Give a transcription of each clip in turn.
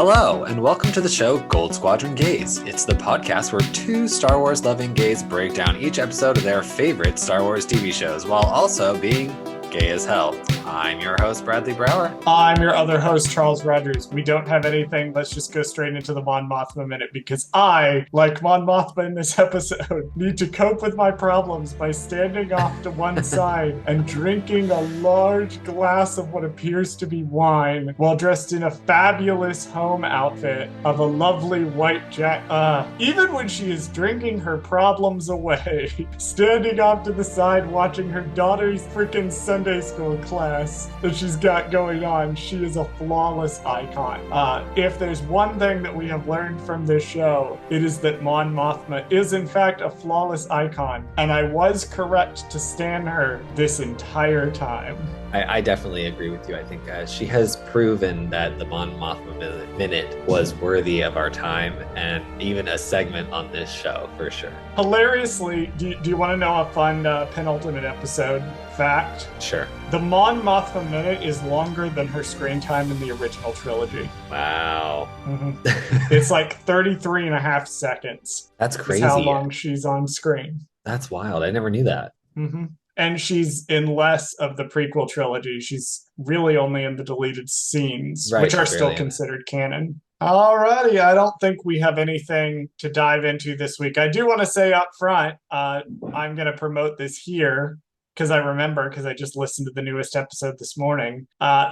Hello, and welcome to the show Goldsquadrongays. It's the podcast where two Star Wars loving gays break down each episode of their favorite Star Wars TV shows while also being gay as hell. I'm your host, Bradley Brower. I'm your other host, Charles Rogers. We don't have anything. Let's just go straight into the Mon Mothma minute because I, like Mon Mothma in this episode, need to cope with my problems by standing off to one side and drinking a large glass of what appears to be wine while dressed in a fabulous home outfit of a lovely white jacket. Even when she is drinking her problems away, standing off to the side watching her daughter's freaking Sunday school class that she's got going on, she is a flawless icon. If there's one thing that we have learned from this show, it is that Mon Mothma is in fact a flawless icon, and I was correct to stan her this entire time. I definitely agree with you. I think she has proven that the Mon Mothma minute was worthy of our time and even a segment on this show for sure. Hilariously, do you want to know a fun penultimate episode fact? Sure. The Mon Mothma minute is longer than her screen time in the original trilogy. Wow. Mm-hmm. It's like 33 and a half seconds. That's crazy. That's how long she's on screen. That's wild. I never knew that. Mm-hmm. And she's in less of the prequel trilogy. She's really only in the deleted scenes, right, which are still considered canon. Alrighty, I don't think we have anything to dive into this week. I do want to say up front, I'm going to promote this here because I just listened to the newest episode this morning.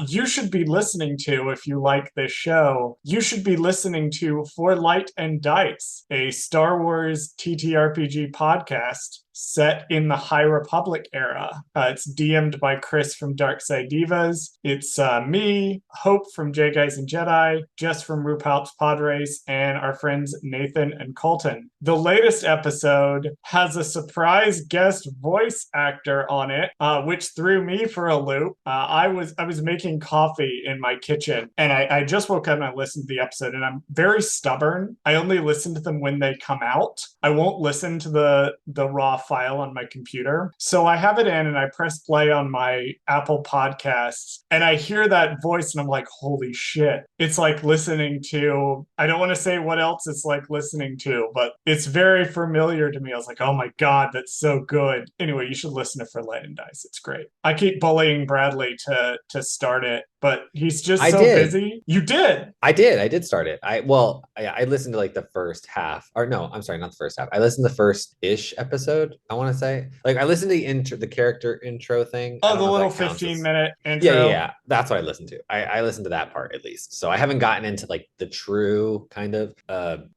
You should be listening to, if you like this show, you should be listening to For Light and Dice, a Star Wars TTRPG podcast set in the High Republic era. It's DM'd by Chris from Dark Side Divas. It's me, Hope from J Guys and Jedi, Jess from RuPaul's Pod Race, and our friends Nathan and Colton. The latest episode has a surprise guest voice actor on it, which threw me for a loop. I was making coffee in my kitchen, and I just woke up and I listened to the episode, and I'm very stubborn. I only listen to them when they come out. I won't listen to the raw file on my computer. So I have it in and I press play on my Apple Podcasts and I hear that voice and I'm like, holy shit. It's like listening to, I don't want to say what else it's like listening to, but it's very familiar to me. I was like, oh my God, that's so good. Anyway, you should listen to For Light and Dice. It's great. I keep bullying Bradley to start it, but he's just busy. You did? I did start it. I listened to like the first half, or no, I'm sorry, not the first half. I listened to the first-ish episode, I want to say. Like I listened to the character intro thing. Oh, the little 15-minute intro. Yeah. That's what I listened to. I listened to that part at least. So I haven't gotten into like the true kind of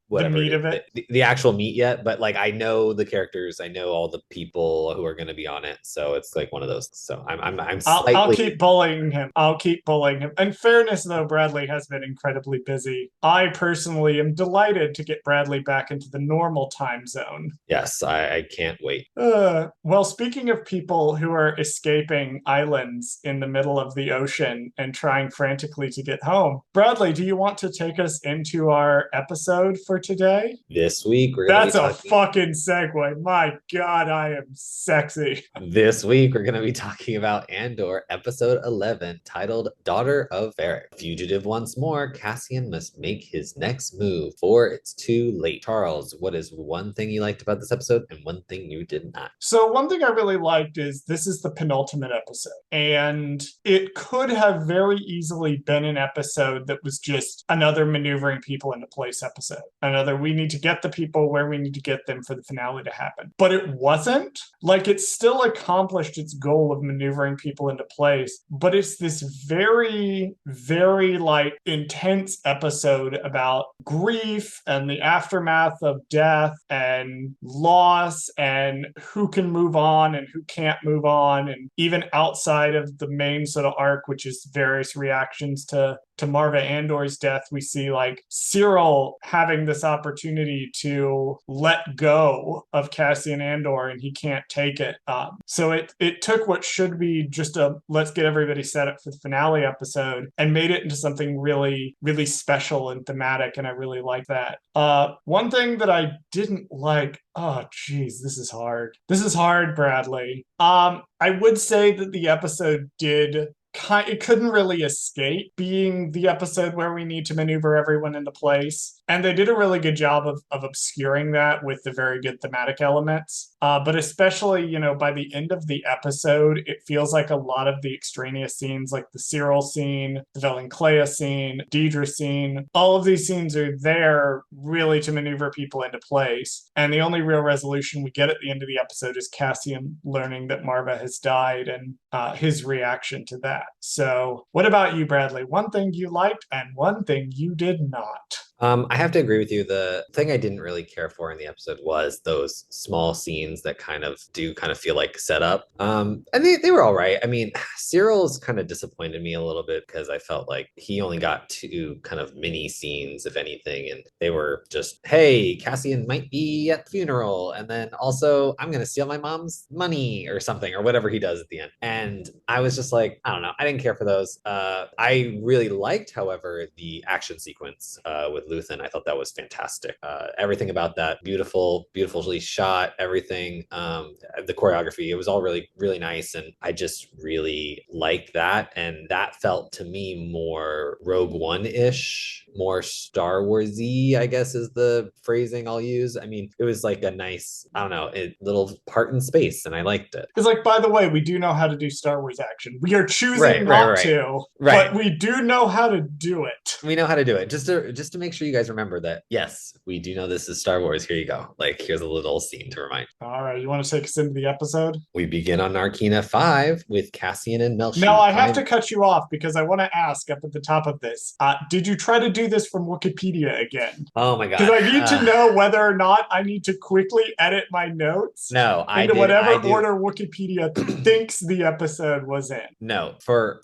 whatever, the meat of it, the actual meat yet, but like I know the characters, I know all the people who are going to be on it, so it's like one of those. So I'll keep bullying him. In fairness, though, Bradley has been incredibly busy. I personally am delighted to get Bradley back into the normal time zone. Yes, I can't wait. Well, speaking of people who are escaping islands in the middle of the ocean and trying frantically to get home, Bradley, do you want to take us into our episode for today? This week, that's a fucking segue. My God, I am sexy. This week, we're going to be talking about Andor, episode 11, titled Daughter of Ferrix. Fugitive once more, Cassian must make his next move, for it's too late. Charles, what is one thing you liked about this episode and one thing you did not? So one thing I really liked is this is the penultimate episode, and it could have very easily been an episode that was just another maneuvering people into place episode. Another, we need to get the people where we need to get them for the finale to happen. But it wasn't. Like, it still accomplished its goal of maneuvering people into place, but it's this very, very, like, intense episode about grief and the aftermath of death and loss and who can move on and who can't move on. And even outside of the main sort of arc, which is various reactions to Marva Andor's death, we see like Cyril having this opportunity to let go of Cassian Andor and he can't take it. So it took what should be just a let's get everybody set up for the finale episode and made it into something really, really special and thematic, and I really like that. One thing that I didn't like, oh geez, this is hard. This is hard, Bradley. I would say that the episode did it couldn't really escape being the episode where we need to maneuver everyone into place. And they did a really good job of obscuring that with the very good thematic elements. But especially, by the end of the episode, it feels like a lot of the extraneous scenes, like the Cyril scene, the Velenclea scene, Deidre scene, all of these scenes are there really to maneuver people into place. And the only real resolution we get at the end of the episode is Cassian learning that Marva has died and his reaction to that. So, what about you, Bradley? One thing you liked and one thing you did not. I have to agree with you. The thing I didn't really care for in the episode was those small scenes that kind of feel like setup. And they were all right. I mean, Cyril's kind of disappointed me a little bit because I felt like he only got two kind of mini scenes, if anything, and they were just, hey, Cassian might be at the funeral, and then also I'm gonna steal my mom's money or something, or whatever he does at the end. And I was just like, I don't know, I didn't care for those. I really liked, however, the action sequence with Luthen. I thought that was fantastic. Everything about that, beautifully shot, everything, the choreography, it was all really, really nice. And I just really liked that. And that felt to me more Rogue One-ish, more Star Wars-y, I guess is the phrasing I'll use. I mean, it was like a nice, I don't know, a little part in space, and I liked it. It's like, by the way, we do know how to do Star Wars action. We are choosing Right, right, not right. to, Right. but we do know how to do it. We know how to do it. Just to make sure you guys remember that, yes, we do know this is Star Wars. Here you go. Like, here's a little scene to remind. All right, you want to take us into the episode? We begin on Narkina 5 with Cassian and Melshi. No, I have to cut you off because I want to ask up at the top of this. Did you try to do this from Wikipedia again? Oh my god! Because I need to know whether or not I need to quickly edit my notes. No, I into did. whatever I do. order Wikipedia thinks the episode was in. No, for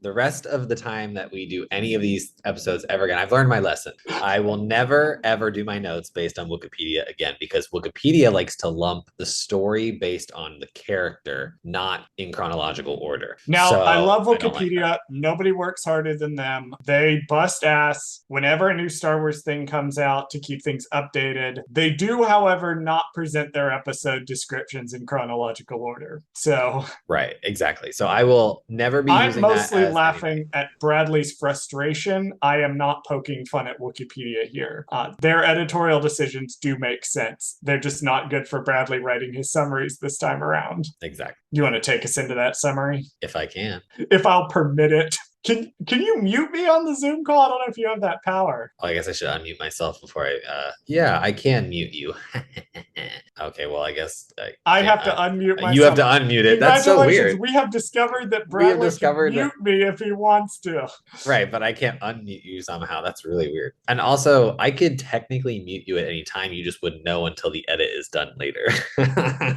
the rest of the time that we do any of these episodes ever again, I've learned my lesson. I will never ever do my notes based on Wikipedia again, because Wikipedia likes to lump the story based on the character, not in chronological order. Now, So, I love I don't like Wikipedia. that. Nobody works harder than them. They bust ass whenever a new Star Wars thing comes out to keep things updated. They do, however, not present their episode descriptions in chronological order. So, Right, exactly. So I will never be I'm using that mostly as laughing anything. at Bradley's frustration. I am not poking fun at Wikipedia here. Their editorial decisions do make sense. They're just not good for Bradley writing his summaries this time around. Exactly. You want to take us into that summary? If I can. If I'll permit it. Can you mute me on the Zoom call? I don't know if you have that power. Oh, I guess I should unmute myself before I. Yeah, I can mute you. Okay, well, I guess I have to unmute myself. You have to unmute it. That's so weird. We have discovered that Bradley can mute me if he wants to. Right, but I can't unmute you somehow. That's really weird. And also, I could technically mute you at any time. You just wouldn't know until the edit is done later.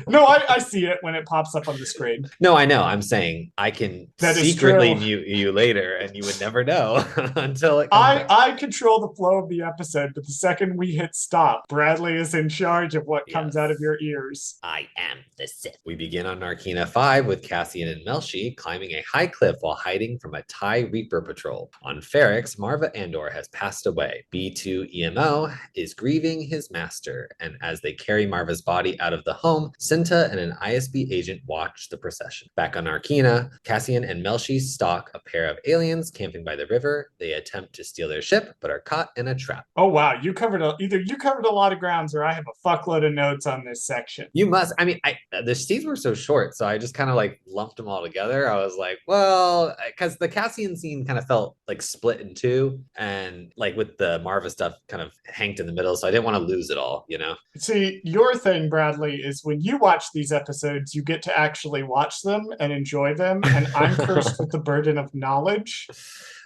No, I see it when it pops up on the screen. No, I know. I'm saying I can secretly mute you later, and you would never know until it comes out. I control the flow of the episode, but the second we hit stop, Bradley is in charge of what comes out of your ears. I am the Sith. We begin on Narkina 5 with Cassian and Melshi climbing a high cliff while hiding from a TIE Reaper patrol. On Ferrix, Marva Andor has passed away. B2EMO is grieving his master, and as they carry Marva's body out of the home, Cinta and an ISB agent watch the procession. Back on Narkina, Cassian and Melshi stalk a pair of aliens camping by the river. They attempt to steal their ship, but are caught in a trap. Oh wow, either you covered a lot of grounds, or I have a fuckload of notes on this section. You must. I mean, the scenes were so short, so I just kind of like lumped them all together. I was like, well, because the Cassian scene kind of felt like split in two, and like with the Marva stuff kind of hanged in the middle, so I didn't want to lose it all, you know? See, your thing, Bradley, is when you watch these episodes, you get to actually watch them and enjoy them, and I'm cursed with the burden of knowledge.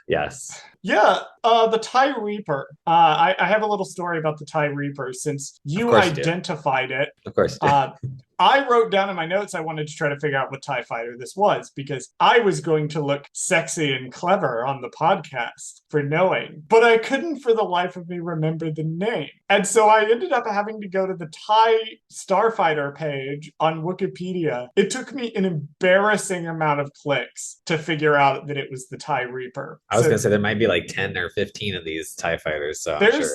Yes. Yeah, the TIE Reaper. I have a little story about the TIE Reaper since you identified it. Of course you did. I wrote down in my notes I wanted to try to figure out what TIE fighter this was because I was going to look sexy and clever on the podcast for knowing, but I couldn't for the life of me remember the name. And so I ended up having to go to the TIE Starfighter page on Wikipedia. It took me an embarrassing amount of clicks to figure out that it was the TIE Reaper. I was going to say there might be like 10 or 15 of these TIE fighters. So there's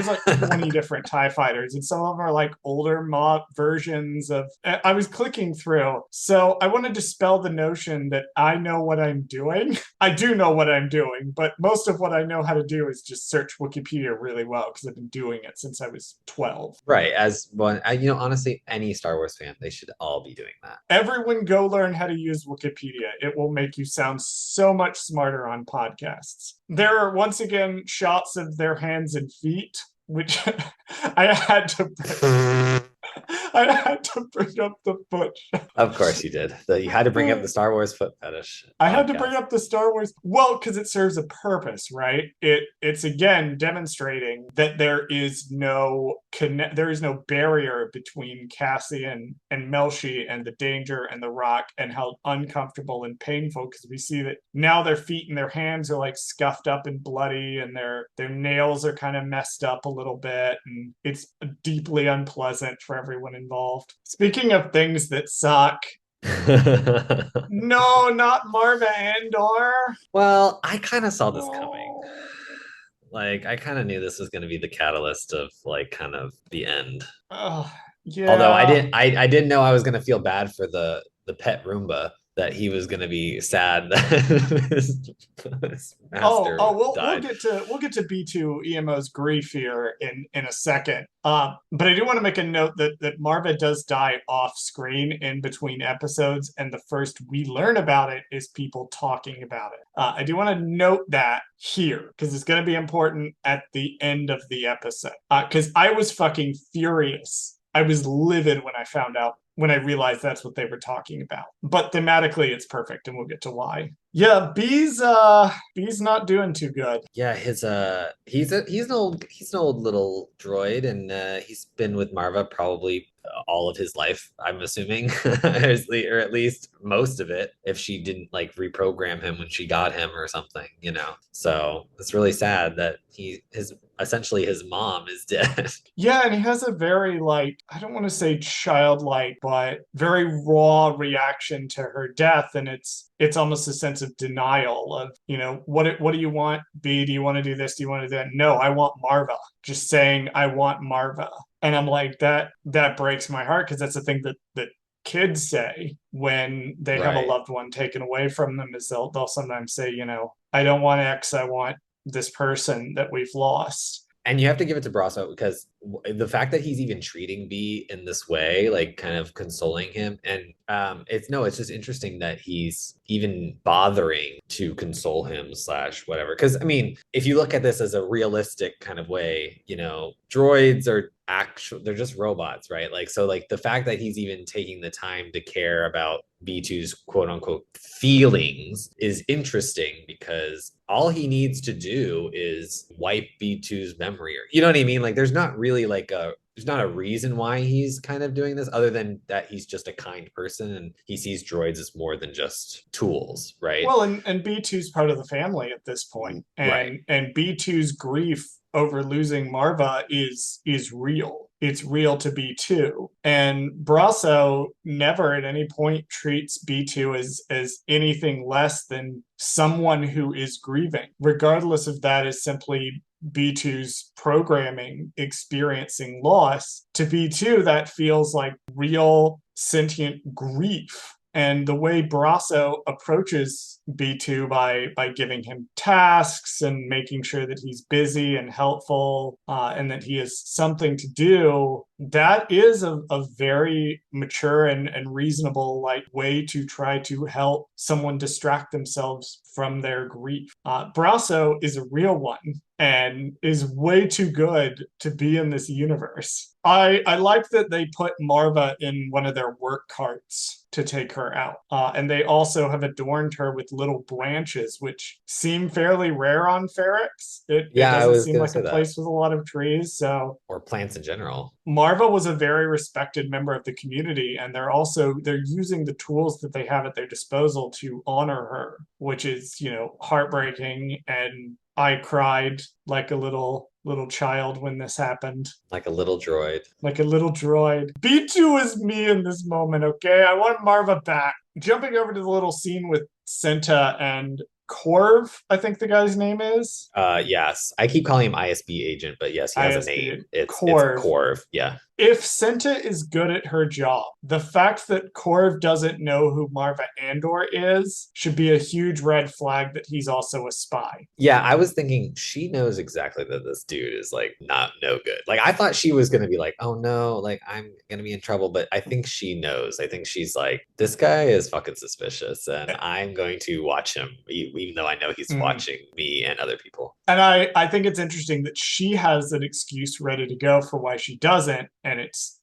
like 20 different TIE fighters, and some of them are like older mod versions things of I was clicking through. So I want to dispel the notion that I know what I'm doing. I do know what I'm doing, but most of what I know how to do is just search Wikipedia really well because I've been doing it since I was 12. Right. As one, honestly, any Star Wars fan, they should all be doing that. Everyone go learn how to use Wikipedia. It will make you sound so much smarter on podcasts. There are once again shots of their hands and feet, which I had to I had to bring up the foot. Of course you did. You had to bring up the Star Wars foot fetish I had to bring podcast. up the Star Wars. Well, because it serves a purpose, right? It's again demonstrating that there is no there is no barrier between Cassian and Melshi and the danger and the rock and how uncomfortable and painful, because we see that now their feet and their hands are like scuffed up and bloody and their nails are kind of messed up a little bit, and it's deeply unpleasant for everyone involved. Speaking of things that suck, no, not Marva Andor. Well, I kind of saw this coming. No. Like, I kind of knew this was going to be the catalyst of like kind of the end. Oh, Although yeah. I didn't know I was going to feel bad for the pet Roomba, that he was going to be sad that his master We'll died. get to B2 EMO's grief here in a second. But I do want to make a note that Marva does die off screen in between episodes, and the first we learn about it is people talking about it. I do want to note that here because it's going to be important at the end of the episode. Because I was fucking furious. I was livid when I realized that's what they were talking about. But thematically, it's perfect, and we'll get to why. Yeah, B's not doing too good. Yeah, he's an old little droid, and he's been with Marva probably all of his life, I'm assuming, or at least most of it, if she didn't like reprogram him when she got him or something, you know. So it's really sad that his essentially his mom is dead. Yeah, and he has a very like I don't want to say childlike, but very raw reaction to her death, and it's almost a sense of denial of, what do you want? B, do you want to do this? Do you want to do that? No, I want Marva. Just saying I want Marva. And I'm like, that breaks my heart because that's the thing that kids say when they have a Right. loved one taken away from them is they'll sometimes say, I don't want X, I want this person that we've lost. And you have to give it to Brasso because the fact that he's even treating B in this way, like kind of consoling him, and it's just interesting that he's even bothering to console him slash whatever. Because I mean, if you look at this as a realistic kind of way, droids are they're just robots, right? Like, so like the fact that he's even taking the time to care about B2's quote unquote feelings is interesting because all he needs to do is wipe B2's memory, or you know what I mean? Like there's not really there's not a reason why he's kind of doing this other than that he's just a kind person and he sees droids as more than just tools, right? Well, and B2's part of the family at this point, Right. and B2's grief over losing Marva is real. It's real to B2. And Brasso never at any point treats B2 as anything less than someone who is grieving, regardless if that is simply B2's programming experiencing loss. To B2, that feels like real sentient grief. And the way Brasso approaches B2 by giving him tasks and making sure that he's busy and helpful, and that he has something to do, that is a very mature and reasonable like way to try to help someone distract themselves from their grief. Brasso is a real one and is way too good to be in this universe. I like that they put Marva in one of their work carts to take her out. And they also have adorned her with little branches, which seem fairly rare on Ferrix. It Yeah, I doesn't was seem gonna like say a that. place with a lot of trees. So Or plants in general. Marva was a very respected member of the community, and they're using the tools that they have at their disposal to honor her, which is, heartbreaking. And I cried like a little child when this happened. Like a little droid. Like a little droid. B2 is me in this moment, okay? I want Marva back. Jumping over to the little scene with Senta and Corv, I think the guy's name is. Yes. I keep calling him ISB agent, but yes, he has a ISB name. It's Corv. Corv. Yeah. If Senta is good at her job, the fact that Korv doesn't know who Marva Andor is should be a huge red flag that he's also a spy. Yeah, I was thinking she knows exactly that this dude is like not no good. Like I thought she was gonna be like, oh no, like I'm gonna be in trouble, but I think she knows. I think she's like, this guy is fucking suspicious, and I'm going to watch him, even though I know he's Mm. watching me and other people. And I think it's interesting that she has an excuse ready to go for why she doesn't, and it's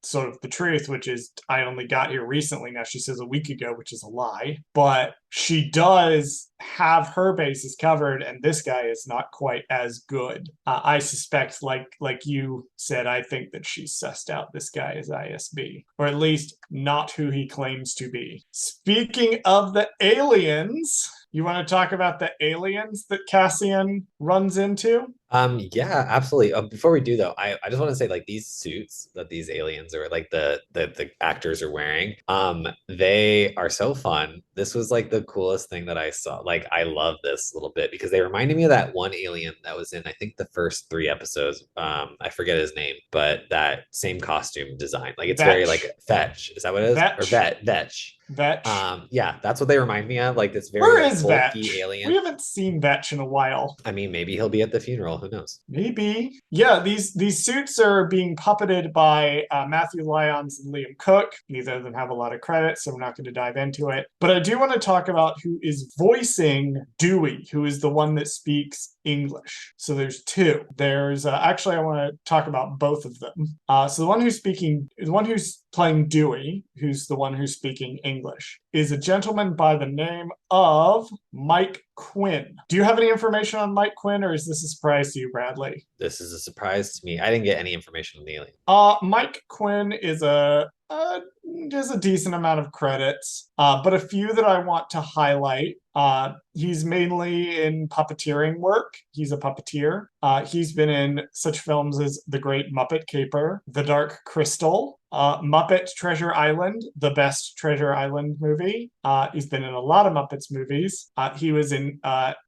sort of the truth, which is I only got here recently. Now she says a week ago, which is a lie, but she does have her bases covered, and this guy is not quite as good. I suspect, like you said, I think that she's sussed out this guy as ISB, or at least not who he claims to be. Speaking of the aliens. You want to talk about the aliens that Cassian runs into? Yeah, absolutely. Before we do though, I just want to say like these suits that these aliens or like the actors are wearing, they are so fun. This was like the coolest thing that I saw. Like I love this little bit because they reminded me of that one alien that was in I think the first three episodes. I forget his name, but that same costume design. Like it's very like Vetch. fetch. Is that what it is? Or Vetch. vetch. Vetch. Yeah, that's what they remind me of. Like this very Where like is bulky Vetch? We alien. haven't seen Vetch in a while. I mean, maybe he'll be at the funeral. Who knows? Maybe. Yeah, these suits are being puppeted by Matthew Lyons and Liam Cook. Neither of them have a lot of credit, so we're not going to dive into it. But I do want to talk about who is voicing Dewey, who is the one that speaks English. So there's two. There's actually I want to talk about both of them. So the one who's playing Dewey, who's the one who's speaking English, is a gentleman by the name of Mike Quinn. Do you have any information on Mike Quinn, or is this a surprise to you, Bradley? This is a surprise to me. I didn't get any information on the alien. Mike Quinn is there's a decent amount of credits, but a few that I want to highlight. He's mainly in puppeteering work. He's a puppeteer. He's been in such films as The Great Muppet Caper, The Dark Crystal, Muppet Treasure Island, the best Treasure Island movie. He's been in a lot of Muppets movies. He was in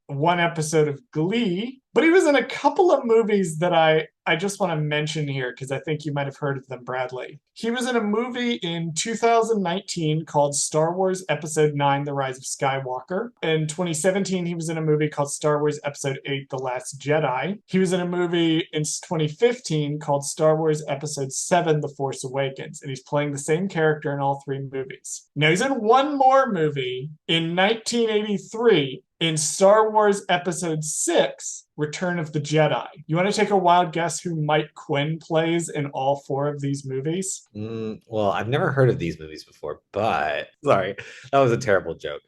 one episode of Glee, but he was in a couple of movies that I just want to mention here because I think you might have heard of them, Bradley. He was in a movie in 2019 called Star Wars Episode 9, The Rise of Skywalker. In 2017, he was in a movie called Star Wars Episode 8, The Last Jedi. He was in a movie in 2015 called Star Wars Episode 7, The Force Awakens, and he's playing the same character in all three movies. Now, he's in one more movie in 1983 in Star Wars Episode 6, Return of the Jedi. You want to take a wild guess who Mike Quinn plays in all four of these movies? Well, I've never heard of these movies before, but sorry, that was a terrible joke.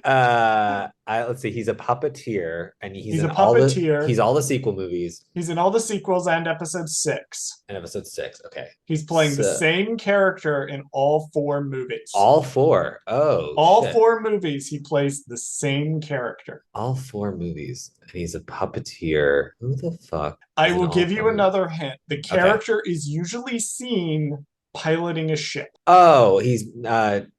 Let's see. He's a puppeteer, and He's a puppeteer. he's all the sequel movies He's in all the sequels and episode 6. and episode 6. Okay, He's playing the so same character in all four movies. all four. Oh, All shit. four movies, he plays the same character. All four movies, and he's a puppeteer. Who the fuck? I is in will all give you four movies? another hint. The character is usually seen piloting a ship. Oh, he's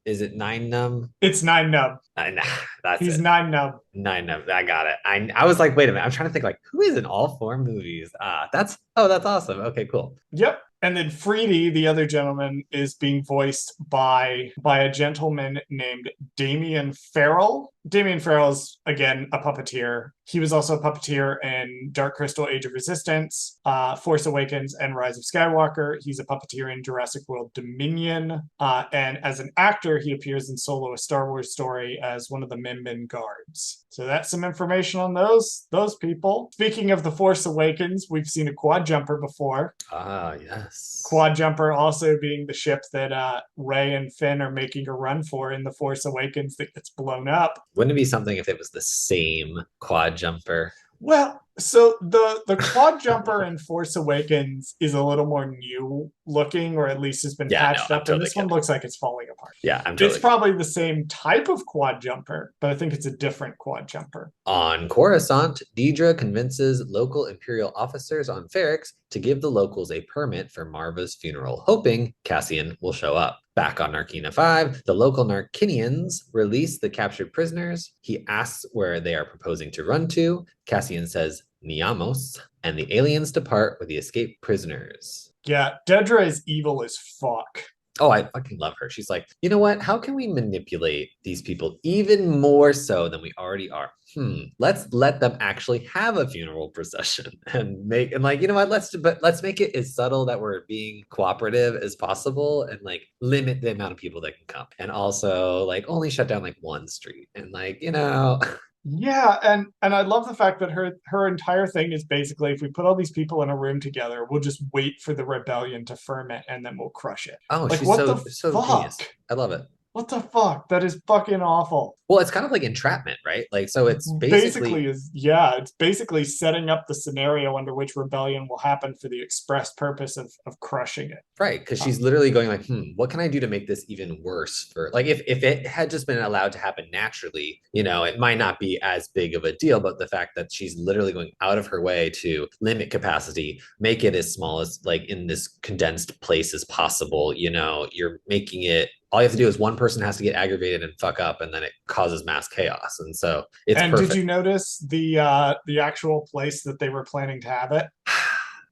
is it Nine Numb? It's Nine Nub. Nah, that's He's it. Nine Nub. Nine Numb. I got it. I was like, wait a minute. I'm trying to think like who is in all four movies? That's awesome. Okay, cool. Yep. And then Freedy, the other gentleman, is being voiced by a gentleman named Damien Farrell. Damien Farrell is, again, a puppeteer. He was also a puppeteer in Dark Crystal, Age of Resistance, Force Awakens, and Rise of Skywalker. He's a puppeteer in Jurassic World Dominion. And as an actor, he appears in Solo, a Star Wars story, as one of the Min Min guards. So that's some information on those people. Speaking of The Force Awakens, we've seen a quad jumper before. Yes. Quad jumper also being the ship that Rey and Finn are making a run for in The Force Awakens that gets blown up. Wouldn't it be something if it was the same quad jumper? Well, so the quad jumper in Force Awakens is a little more new looking, or at least has been patched up, and this one looks like it's falling apart. Yeah, I'm totally It's probably the same type of quad jumper, but I think it's a different quad jumper. On Coruscant, Deidre convinces local Imperial officers on Ferrix to give the locals a permit for Marva's funeral, hoping Cassian will show up. Back on Narkina 5, the local Narkinians release the captured prisoners. He asks where they are proposing to run to. Cassian says Niamos, and the aliens depart with the escaped prisoners. Yeah, Dedra is evil as fuck. Oh, I fucking love her. She's like, you know what? How can we manipulate these people even more so than we already are? Let's let them actually have a funeral procession and like, you know what? Let's make it as subtle that we're being cooperative as possible and like limit the amount of people that can come. And also like only shut down like one street and like, Yeah, and I love the fact that her entire thing is basically if we put all these people in a room together, we'll just wait for the rebellion to ferment and then we'll crush it. oh, Like she's what the so fuck? genius. I love it. What the fuck? That is fucking awful. Well, it's kind of like entrapment, right? Like, so it's Basically basically is yeah, it's basically setting up the scenario under which rebellion will happen for the express purpose of crushing it. right, because she's literally going like, what can I do to make this even worse for like if it had just been allowed to happen naturally, it might not be as big of a deal. But the fact that she's literally going out of her way to limit capacity, make it as small as like in this condensed place as possible, you're making it all you have to do is one person has to get aggravated and fuck up, and then it causes mass chaos. And so it's And did perfect. you notice the actual place that they were planning to have it?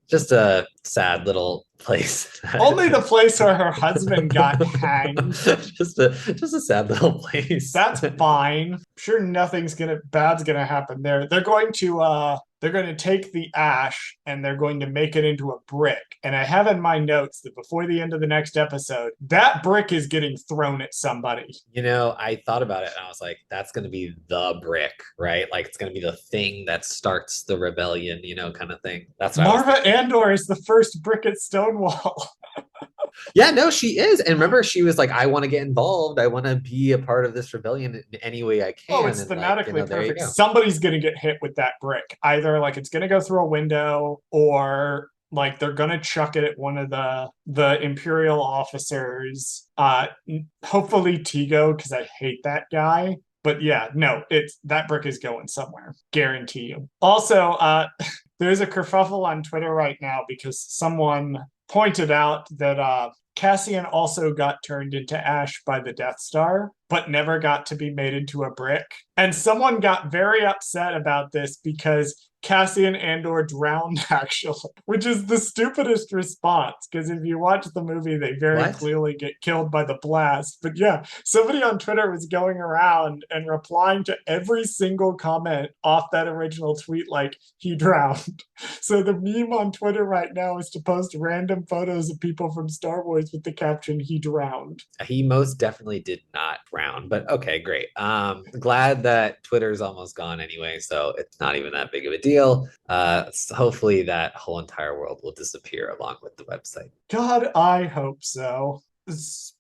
Just a sad little place. Only the place where her husband got hanged. just a sad little place. That's fine. I'm sure nothing's bad's gonna happen there. They're going to take the ash and they're going to make it into a brick. And I have in my notes that before the end of the next episode, that brick is getting thrown at somebody. I thought about it and I was like, that's going to be the brick, right? Like it's going to be the thing that starts the rebellion, kind of thing. That's what Marva Andor is the first brick at Stonewall. Yeah, no, she is. And remember, she was like, I want to get involved. I want to be a part of this rebellion in any way I can. Oh, it's and thematically like, perfect. Somebody's going to get hit with that brick. Either like it's going to go through a window or like they're going to chuck it at one of the Imperial officers. Hopefully Tigo, because I hate that guy. But yeah, no, it's that brick is going somewhere. Guarantee you. Also, there's a kerfuffle on Twitter right now because someone pointed out that Cassian also got turned into ash by the Death Star, but never got to be made into a brick. And someone got very upset about this because Cassian Andor drowned, actually, which is the stupidest response. Because if you watch the movie, they very clearly get killed by the blast. But yeah, somebody on Twitter was going around and replying to every single comment off that original tweet like, he drowned. So the meme on Twitter right now is to post random photos of people from Star Wars with the caption, he drowned. He most definitely did not drown, but okay, great. Glad that Twitter's almost gone anyway, so it's not even that big of a deal. Hopefully that whole entire world will disappear along with the website. God, I hope so.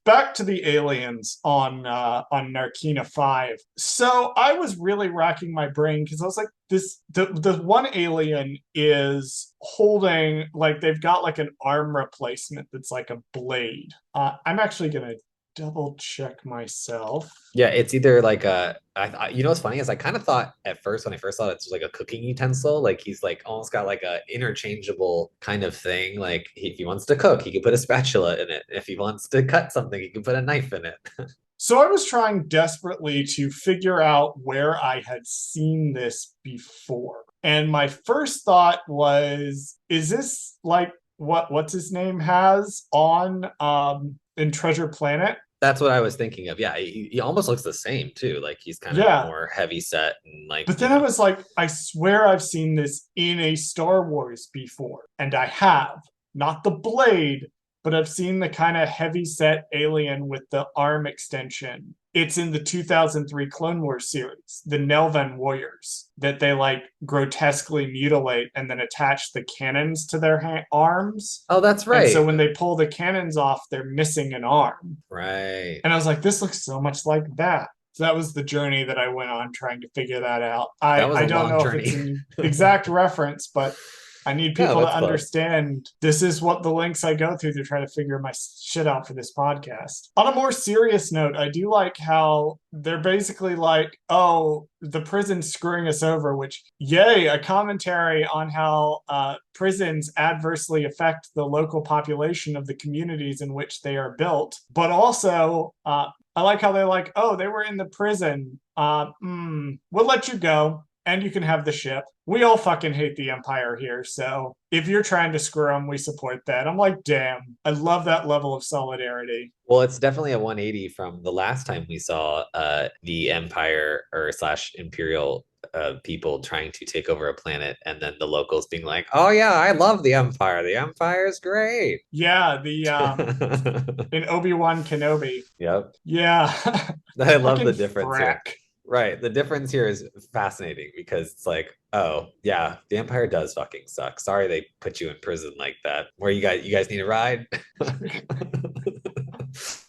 Back to the aliens on Narkina 5. So I was really racking my brain because I was like, the one alien is holding like they've got like an arm replacement that's like a blade. I'm actually gonna double check myself. Yeah, it's either like what's funny is I kind of thought at first when I first saw it was like a cooking utensil, like he's like almost got like a interchangeable kind of thing. Like if he wants to cook, he can put a spatula in it. If he wants to cut something, he can put a knife in it. So I was trying desperately to figure out where I had seen this before. And my first thought was, is this like what's his name has on in Treasure Planet? That's what I was thinking of. Yeah, he almost looks the same too. Like he's kind of more heavy set and like. But then I was like, I swear I've seen this in a Star Wars before, and I have not the blade, but I've seen the kind of heavy set alien with the arm extension. It's in the 2003 Clone Wars series, the Nelvan Warriors, that they like grotesquely mutilate and then attach the cannons to their arms. Oh, that's right. And so when they pull the cannons off, they're missing an arm. Right. And I was like, this looks so much like that. So that was the journey that I went on trying to figure that out. I don't know if it's an exact reference, but I need people to understand this is what the links I go through to try to figure my shit out for this podcast. On a more serious note, I do like how they're basically like, oh, the prison's screwing us over, which, yay, a commentary on how prisons adversely affect the local population of the communities in which they are built. But also, I like how they're like, oh, they were in the prison. We'll let you go. and you can have the ship. We all fucking hate the Empire here, so if you're trying to screw them, we support that. I'm like, damn, I love that level of solidarity. Well, it's definitely a 180 from the last time we saw the Empire or slash Imperial people trying to take over a planet, and then the locals being like, "Oh yeah, I love the Empire. The Empire is great." Yeah, the in Obi-Wan Kenobi. Yep. Yeah. I love Fucking the difference here. frack. Right. The difference here is fascinating because it's like, oh, yeah, the Empire does fucking suck. Sorry they put you in prison like that. Where you guys need a ride?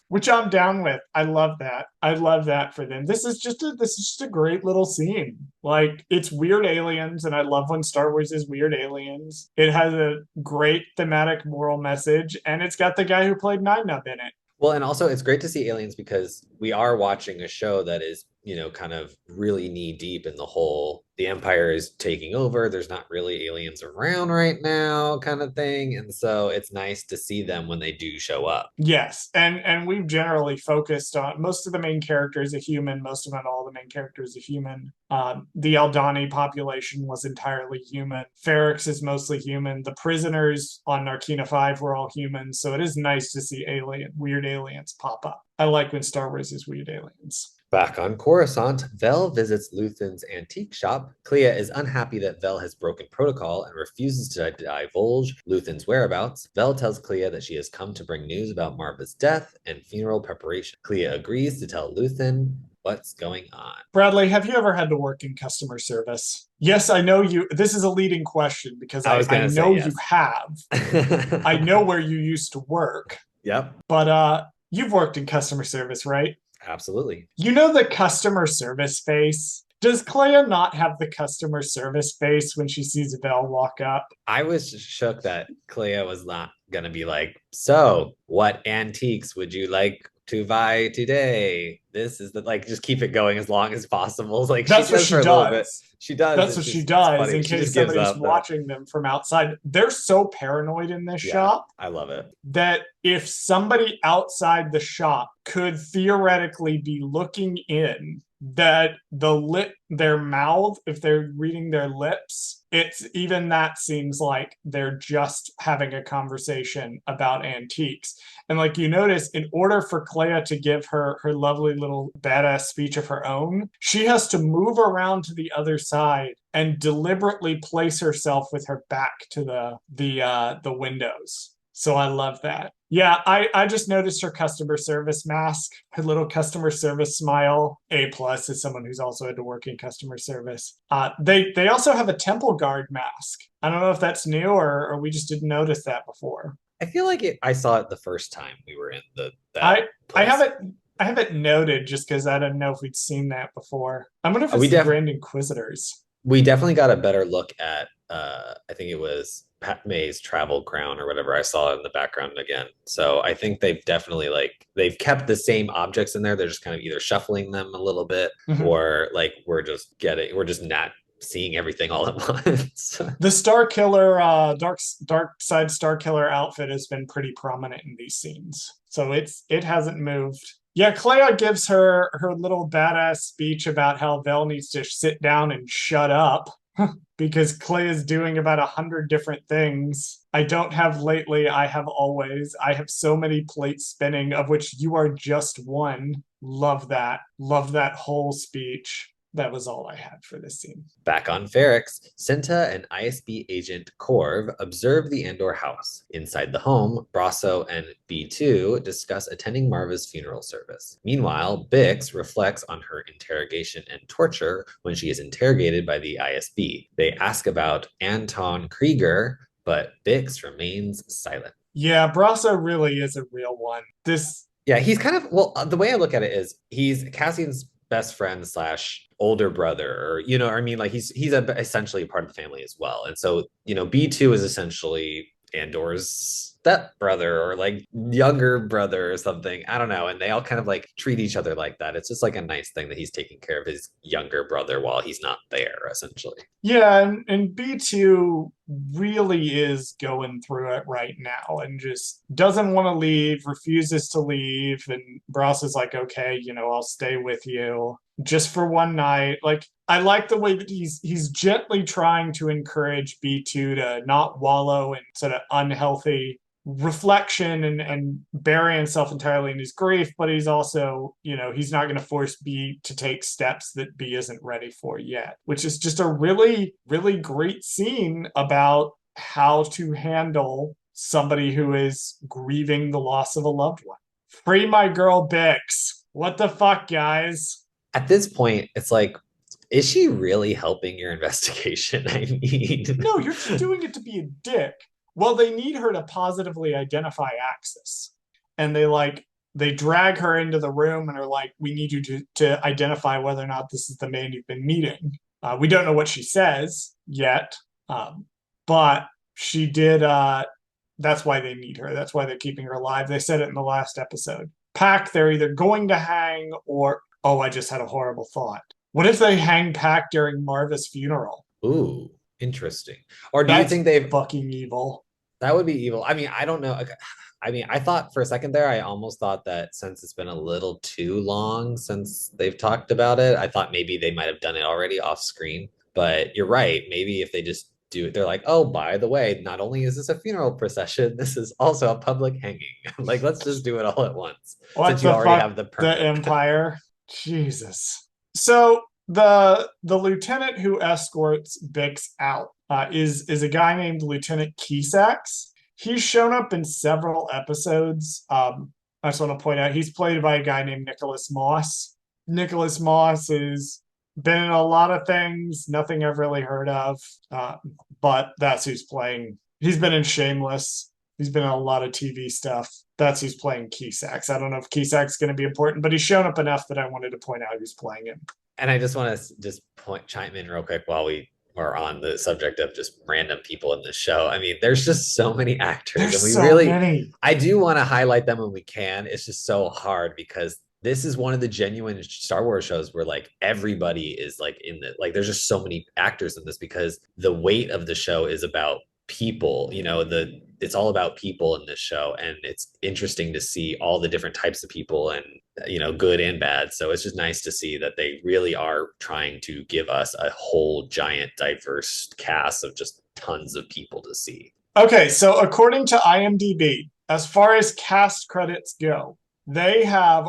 Which I'm down with. I love that. I love that for them. This is just a great little scene. Like it's weird aliens, and I love when Star Wars is weird aliens. It has a great thematic moral message, and it's got the guy who played Nine Nub in it. Well, and also it's great to see aliens because we are watching a show that is, kind of really knee deep in the Empire is taking over. There's not really aliens around right now, kind of thing. And so it's nice to see them when they do show up. Yes, and we've generally focused on most of the main characters are human. Most of not all the main characters are human. The Aldani population was entirely human. Ferrix is mostly human. The prisoners on Narkina 5 were all human. So it is nice to see weird aliens pop up. I like when Star Wars is weird aliens. Back on Coruscant, Vel visits Luthen's antique shop. Clea is unhappy that Vel has broken protocol and refuses to divulge Luthen's whereabouts. Vel tells Clea that she has come to bring news about Marva's death and funeral preparation. Clea agrees to tell Luthen what's going on. Bradley, have you ever had to work in customer service? Yes, I know you. This is a leading question because I was I gonna say know yes. you have. I know where you used to work. Yep. But you've worked in customer service, right? Absolutely. You know the customer service face? Does Clea not have the customer service face when she sees Vel walk up? I was shook that Clea was not gonna be like, so what antiques would you like to buy today? This is the like just keep it going as long as possible. Like That's she what does she for a little bit. does. She does. That's It's what she just it's does funny. in She case just gives somebody's up though. watching them from outside. They're so paranoid in this Yeah, shop I love it. that if somebody outside the shop could theoretically be looking in, that their mouth, if they're reading their lips, it's even that seems like they're just having a conversation about antiques. And like you notice, in order for Clea to give her lovely little badass speech of her own, she has to move around to the other side and deliberately place herself with her back to the windows. So I love that. Yeah, I just noticed her customer service mask, her little customer service smile. A plus as someone who's also had to work in customer service. They also have a temple guard mask. I don't know if that's new or we just didn't notice that before. I feel like I saw it the first time we were in that I I place. haven't noted just because I didn't know if we'd seen that before. I wonder if We it's the def Grand Inquisitors. we definitely got a better look at I think it was Pat May's travel crown or whatever I saw in the background again. So I think they've kept the same objects in there. They're just kind of either shuffling them a little bit Mhm. or like we're just not seeing everything all at once. The Star Killer, dark side Star Killer outfit has been pretty prominent in these scenes, so it hasn't moved. Yeah, Clea gives her little badass speech about how Vel needs to sit down and shut up because Clay is doing about 100 different things. I don't have lately, I have always. I have so many plates spinning, of which you are just one. Love that. Love that whole speech. That was all I had for this scene. Back on Ferrix, Cinta and ISB agent Corv observe the Andor house. Inside the home, Brasso and B2 discuss attending Marva's funeral service. Meanwhile, Bix reflects on her interrogation and torture when she is interrogated by the ISB. They ask about Anton Krieger, but Bix remains silent. Yeah, Brasso really is a real one. Yeah, he's kind of, well, the way I look at it is he's Cassian's best friend slash older brother, or I mean, like essentially a part of the family as well. And so B2 is essentially Andor's step brother or like younger brother or something. I don't know. And they all kind of like treat each other like that. It's just like a nice thing that he's taking care of his younger brother while he's not there, essentially. Yeah, and B2 really is going through it right now and just doesn't want to leave, refuses to leave. And Bros is like, okay, I'll stay with you. just for one night. Like, I like the way that he's gently trying to encourage B2 to not wallow in sort of unhealthy reflection and bury himself entirely in his grief, but he's also, he's not going to force B to take steps that B isn't ready for yet, which is just a really, really great scene about how to handle somebody who is grieving the loss of a loved one. Free my girl Bix. What the fuck, guys? At this point, it's like, is she really helping your investigation? I mean, No, you're just doing it to be a dick. Well, they need her to positively identify Axis. And they drag her into the room and are like, we need you to identify whether or not this is the man you've been meeting. We don't know what she says yet, but she did. That's why they need her. That's why they're keeping her alive. They said it in the last episode. Pack, they're either going to hang or, oh, I just had a horrible thought. What if they hang Pack during Marva's funeral? ooh, interesting. Or do you That's think they've fucking evil. that would be evil? I mean, I don't know. I mean, I thought for a second there, I almost thought that since it's been a little too long since they've talked about it, I thought maybe they might have done it already off screen. But you're right. Maybe if they just do it, they're like, oh, by the way, not only is this a funeral procession, this is also a public hanging. Like, let's just do it all at once What since you the already fuck? have the The permit. Empire? Jesus. So the lieutenant who escorts Bix out is a guy named Lieutenant Keysax. He's shown up in several episodes. I just want to point out he's played by a guy named Nicholas Moss. Nicholas Moss has been in a lot of things, nothing I've really heard of, but that's who's playing. He's been in Shameless. He's been in a lot of TV stuff. That's who's playing Keysax. I don't know if Keysax is going to be important, but he's shown up enough that I wanted to point out who's playing him. And I just want to just chime in real quick while we are on the subject of just random people in this show. I mean, there's just so many actors, There's and we so really, many. I do want to highlight them when we can. It's just so hard because this is one of the genuine Star Wars shows where like everybody is like in the like there's just so many actors in this because the weight of the show is about people, it's all about people in this show, and it's interesting to see all the different types of people and good and bad. So it's just nice to see that they really are trying to give us a whole giant diverse cast of just tons of people to see. Okay, so according to IMDb, as far as cast credits go, they have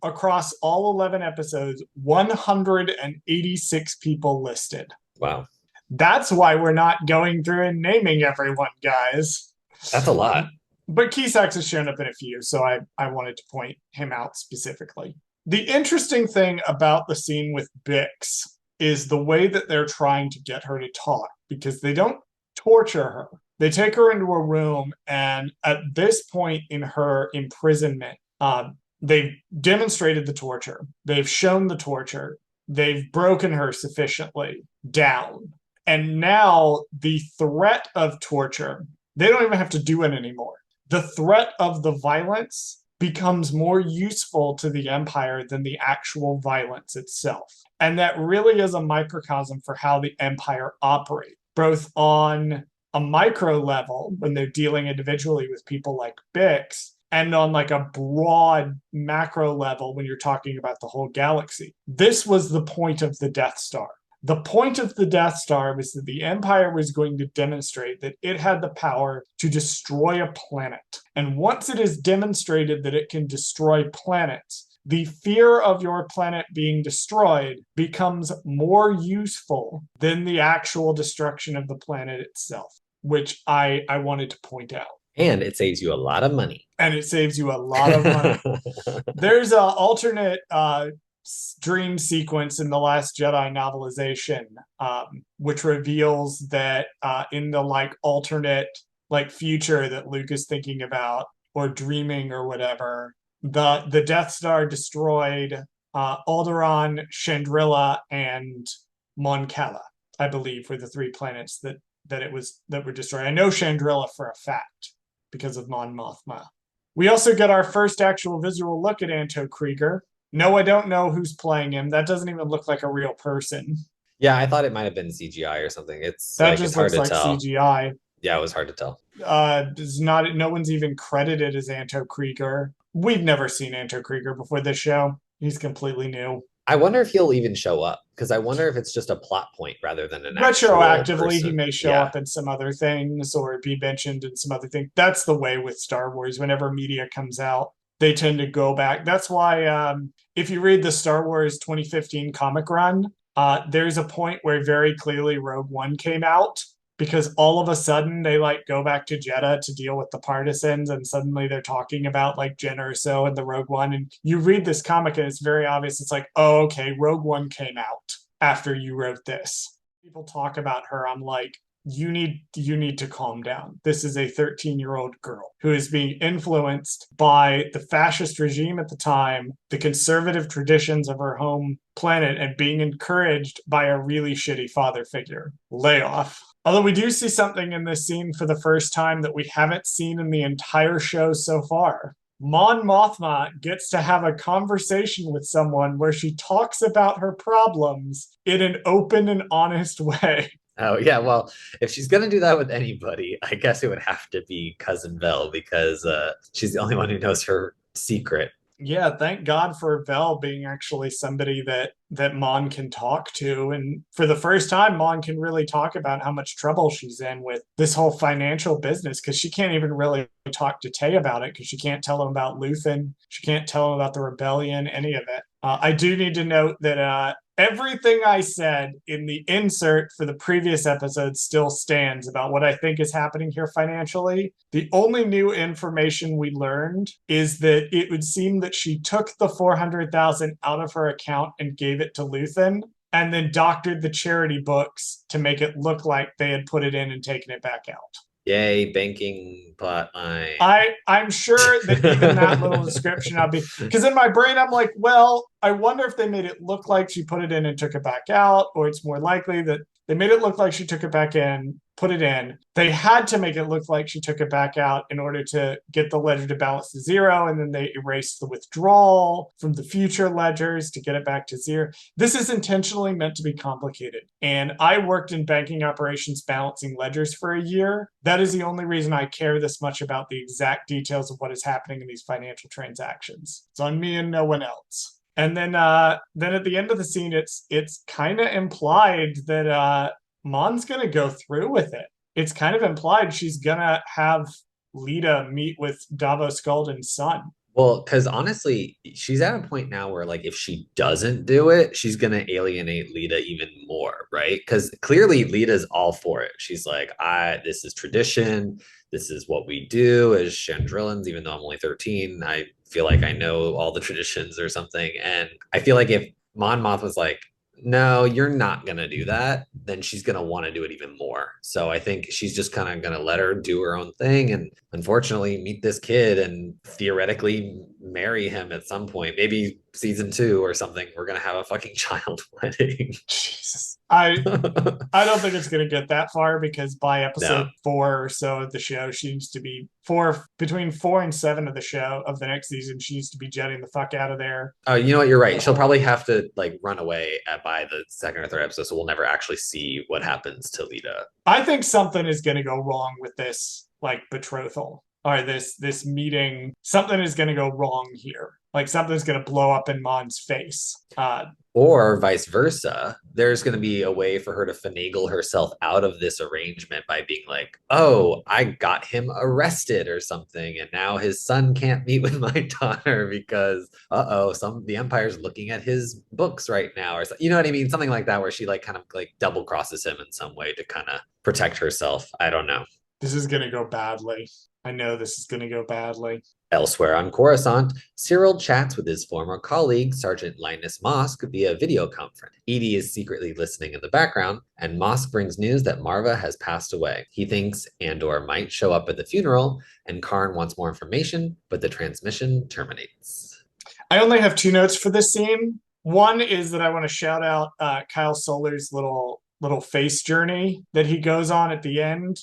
across all 11 episodes 186 people listed. Wow, That's why we're not going through and naming everyone, guys. that's a lot. But Keysax has shown up in a few, so I wanted to point him out specifically. The interesting thing about the scene with Bix is the way that they're trying to get her to talk, because they don't torture her. They take her into a room, and at this point in her imprisonment, they've demonstrated the torture. They've shown the torture. They've broken her sufficiently down. And now the threat of torture, they don't even have to do it anymore. The threat of the violence becomes more useful to the Empire than the actual violence itself. And that really is a microcosm for how the Empire operates, both on a micro level when they're dealing individually with people like Bix, and on like a broad macro level when you're talking about the whole galaxy. This was the point of the Death Star. The point of the Death Star was that the Empire was going to demonstrate that it had the power to destroy a planet. And once it is demonstrated that it can destroy planets, the fear of your planet being destroyed becomes more useful than the actual destruction of the planet itself, which I wanted to point out. And it saves you a lot of money. And it saves you a lot of money. There's an alternate dream sequence in the Last Jedi novelization, which reveals that in the like alternate like future that Luke is thinking about or dreaming or whatever, the Death Star destroyed Alderaan, Chandrila, and Mon Cala, I believe, were the three planets that were destroyed. I know Chandrila for a fact because of Mon Mothma. We also get our first actual visual look at Anto Krieger. No, I don't know who's playing him. That doesn't even look like a real person. Yeah, I thought it might have been CGI or something. It's That like it's just hard looks to like tell. CGI. Yeah, it was hard to tell. No one's even credited as Anto Krieger. We've never seen Anto Krieger before this show. He's completely new. I wonder if he'll even show up because I wonder if it's just a plot point rather than an actual Retroactively, he person. may show Yeah. up in some other things or be mentioned in some other thing. That's the way with Star Wars. Whenever media comes out, they tend to go back. That's why if you read the Star Wars 2015 comic run, there's a point where very clearly Rogue One came out because all of a sudden they like go back to Jeddah to deal with the partisans, and suddenly they're talking about like Jyn Erso and the Rogue One. And you read this comic and it's very obvious. It's like, oh, okay, Rogue One came out after you wrote this. People talk about her. I'm like, you need to calm down. This is a 13-year-old girl who is being influenced by the fascist regime at the time, the conservative traditions of her home planet, and being encouraged by a really shitty father figure. Lay off. Although we do see something in this scene for the first time that we haven't seen in the entire show so far. Mon Mothma gets to have a conversation with someone where she talks about her problems in an open and honest way. Oh yeah, well, if she's gonna do that with anybody, I guess it would have to be Cousin Belle because she's the only one who knows her secret. Yeah, thank God for Vel being actually somebody that Mon can talk to. And for the first time, Mon can really talk about how much trouble she's in with this whole financial business because she can't even really talk to Tay about it because she can't tell him about Luthen. She can't tell him about the rebellion, any of it. I do need to note that everything I said in the insert for the previous episode still stands about what I think is happening here financially. The only new information we learned is that it would seem that she took the 400,000 out of her account and gave it to Luthen, and then doctored the charity books to make it look like they had put it in and taken it back out. Yay, banking plot line. I'm sure that even that little description, I'll be, because in my brain I'm like, well, I wonder if they made it look like she put it in and took it back out, or it's more likely that they made it look like she took it back in, put it in. They had to make it look like she took it back out in order to get the ledger to balance to zero, and then they erased the withdrawal from the future ledgers to get it back to zero. This is intentionally meant to be complicated. And I worked in banking operations balancing ledgers for a year. That is the only reason I care this much about the exact details of what is happening in these financial transactions. It's on me and no one else. And then at the end of the scene, it's kind of implied that Mon's gonna go through with it. It's kind of implied she's gonna have Lita meet with Davos Skulden's son. Well, because honestly, she's at a point now where, like, if she doesn't do it, she's gonna alienate Lita even more, right? Because clearly Lita's all for it. She's like, this is tradition. This is what we do as Chandrillans, even though I'm only 13. I feel like I know all the traditions or something. And I feel like if Mon Moth was like, no, you're not going to do that, then she's going to want to do it even more. So I think she's just kind of going to let her do her own thing and unfortunately meet this kid and theoretically marry him at some point. Maybe season 2 or something. We're going to have a fucking child wedding. Jesus. I don't think it's going to get that far because by episode No. 4 or so of the show, she needs to be between 4 and 7 of the show of the next season. She needs to be jetting the fuck out of there. Oh, you know what? You're right. She'll probably have to like run away by the second or third episode, so we'll never actually see what happens to Lita. I think something is going to go wrong with this like betrothal or this meeting. Something is going to go wrong here. Like something's going to blow up in Mon's face. Or vice versa. There's going to be a way for her to finagle herself out of this arrangement by being like, oh, I got him arrested or something. And now his son can't meet with my daughter because, the Empire's looking at his books right now. Or you know what I mean? Something like that, where she like kind of like double crosses him in some way to kind of protect herself. I don't know. This is going to go badly. I know this is going to go badly. Elsewhere on Coruscant, Cyril chats with his former colleague, Sergeant Linus Mosk, via video conference. Edie is secretly listening in the background, and Mosk brings news that Marva has passed away. He thinks Andor might show up at the funeral, and Karn wants more information, but the transmission terminates. I only have 2 notes for this scene. One is that I want to shout out Kyle Solar's little face journey that he goes on at the end.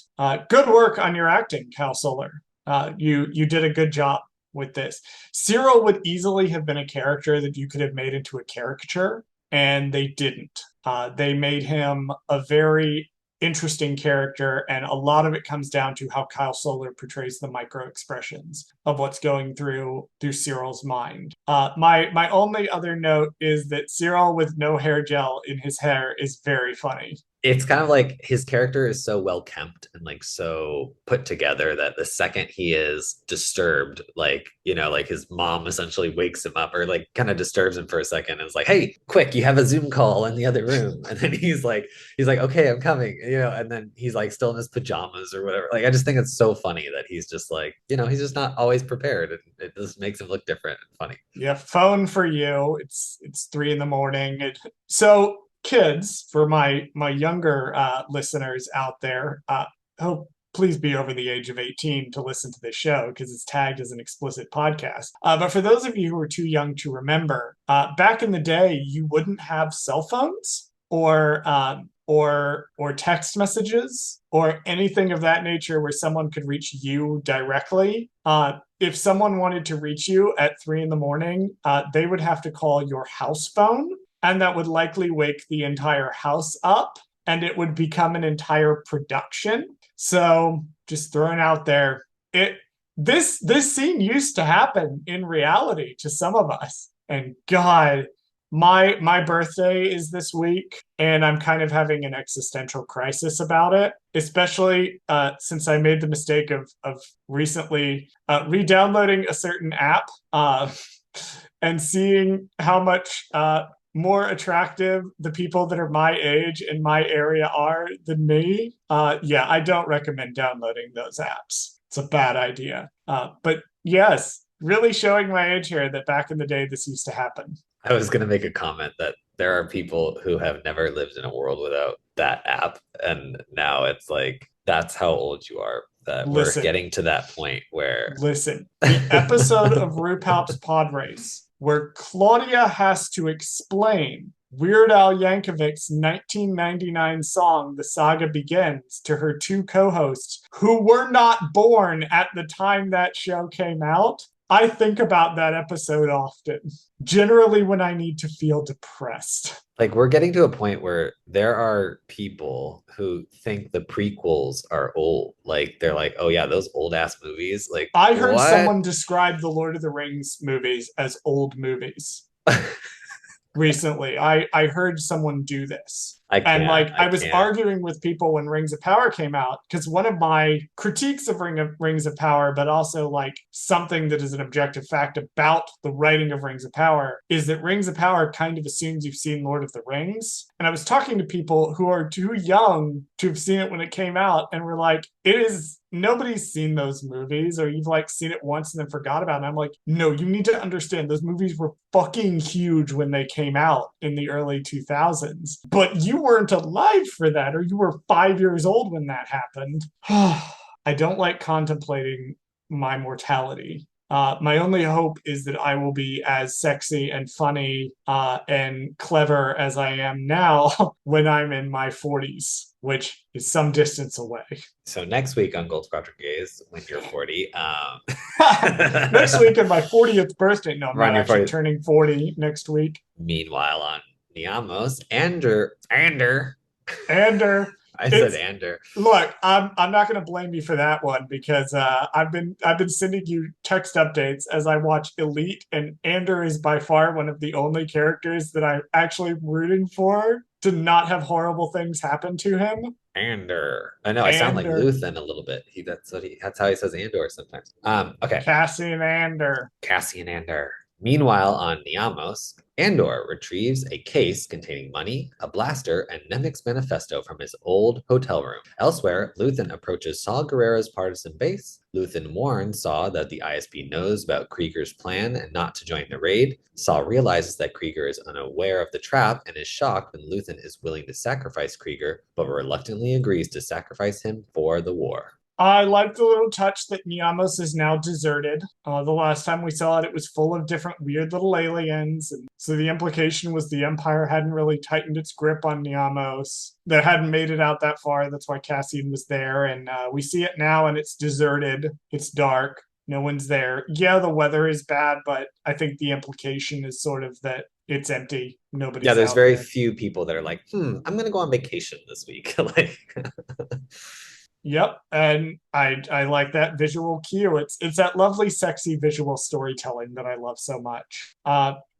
Good work on your acting, Kyle Solar. You did a good job with this. Cyril would easily have been a character that you could have made into a caricature, and they didn't. They made him a very interesting character, and a lot of it comes down to how Kyle Soller portrays the micro expressions of what's going through Cyril's mind. My only other note is that Cyril with no hair gel in his hair is very funny. It's kind of like his character is so well kept and like so put together that the second he is disturbed, like, like his mom essentially wakes him up or like kind of disturbs him for a second and is like, hey, quick, you have a Zoom call in the other room. And then he's like, okay, I'm coming, and then he's like still in his pajamas or whatever. Like, I just think it's so funny that he's just like, he's just not always prepared. And it just makes him look different and funny. Yeah, phone for you. It's 3 a.m. So kids, for my younger listeners out there, hope please be over the age of 18 to listen to this show because it's tagged as an explicit podcast. But for those of you who are too young to remember, back in the day, you wouldn't have cell phones or text messages or anything of that nature where someone could reach you directly. If someone wanted to reach you at 3 a.m, they would have to call your house phone, and that would likely wake the entire house up, and it would become an entire production. So just throwing out there, this scene used to happen in reality to some of us, and God, my birthday is this week, and I'm kind of having an existential crisis about it, especially since I made the mistake of recently re-downloading a certain app and seeing how much more attractive the people that are my age in my area are than me. Yeah, I don't recommend downloading those apps. It's a bad idea. But yes, really showing my age here that back in the day this used to happen. I was going to make a comment that there are people who have never lived in a world without that app. And now it's like, that's how old you are, that we're Listen, getting to that point where. listen. The episode of RuPaul's Pod Race where Claudia has to explain Weird Al Yankovic's 1999 song, The Saga Begins, to her two co-hosts who were not born at the time that show came out. I think about that episode often, generally when I need to feel depressed. Like, we're getting to a point where there are people who think the prequels are old. Like, they're like, oh yeah, those old ass movies. Like, I heard what? someone describe the Lord of the Rings movies as old movies recently. I heard someone do this. I And can't. like I I was can't. arguing with people when Rings of Power came out, because one of my critiques of Rings of Power, but also like something that is an objective fact about the writing of Rings of Power, is that Rings of Power kind of assumes you've seen Lord of the Rings. And I was talking to people who are too young to have seen it when it came out, and were like, it is nobody's seen those movies, or you've like seen it once and then forgot about it. And I'm like, no, you need to understand those movies were fucking huge when they came out in the early 2000s, but you weren't alive for that, or you were 5 years old when that happened. I don't like contemplating my mortality. My only hope is that I will be as sexy and funny and clever as I am now when I'm in my 40s, which is some distance away. So next week on Goldsquadrongays, when you're 40, Next week on my 40th birthday. No, I'm Run not your actually 40th. turning 40 next week. Meanwhile, on Niamos, Ander. And I said it's Ander. look, I'm not going to blame you for that one, because I've been sending you text updates as I watch Elite, and Andor is by far one of the only characters that I'm actually rooting for to not have horrible things happen to him. Ander. I know I sound like Andor, Luthen a little bit. That's how he says Andor sometimes. Okay. Cassian Andor. Cassian Andor. Meanwhile, on Niamos, Andor retrieves a case containing money, a blaster, and Nemik's manifesto from his old hotel room. Elsewhere, Luthen approaches Saw Gerrera's partisan base. Luthen warns Saw that the ISB knows about Krieger's plan and not to join the raid. Saw realizes that Krieger is unaware of the trap and is shocked when Luthen is willing to sacrifice Krieger, but reluctantly agrees to sacrifice him for the war. I like the little touch that Niamos is now deserted. The last time we saw it, it was full of different weird little aliens. And so the implication was the Empire hadn't really tightened its grip on Niamos. They hadn't made it out that far. That's why Cassian was there. And we see it now, and it's deserted. It's dark. No one's there. Yeah, the weather is bad, but I think the implication is sort of that it's empty. Yeah, Nobody's there's out very there. few people that are like, I'm gonna go on vacation this week. Like, Yep, and I like that visual cue. It's that lovely, sexy visual storytelling that I love so much.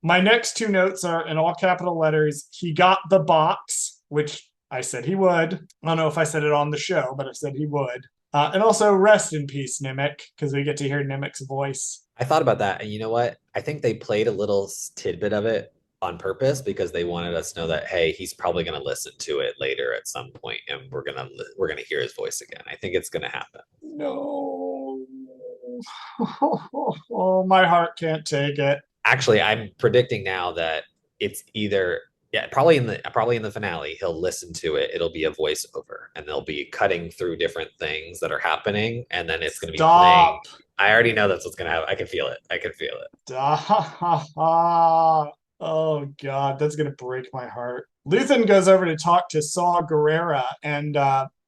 My next two notes are in all capital letters. He got the box, which I said he would. I don't know if I said it on the show, but I said he would. And also, rest in peace, Nimic, because we get to hear Nimic's voice. I thought about that, and you know what? I think they played a little tidbit of it on purpose because they wanted us to know that hey, he's probably going to listen to it later at some point, and we're gonna hear his voice again. I think it's going to happen. No. Oh, my heart can't take it. Actually, I'm predicting now that it's either yeah, probably in the finale, he'll listen to it. It'll be a voiceover, and they'll be cutting through different things that are happening, and then it's going to be playing. Stop. I already know that's what's going to happen. I can feel it. I can feel it. Stop. Oh God, that's gonna break my heart. Luthen goes over to talk to Saw Gerrera, and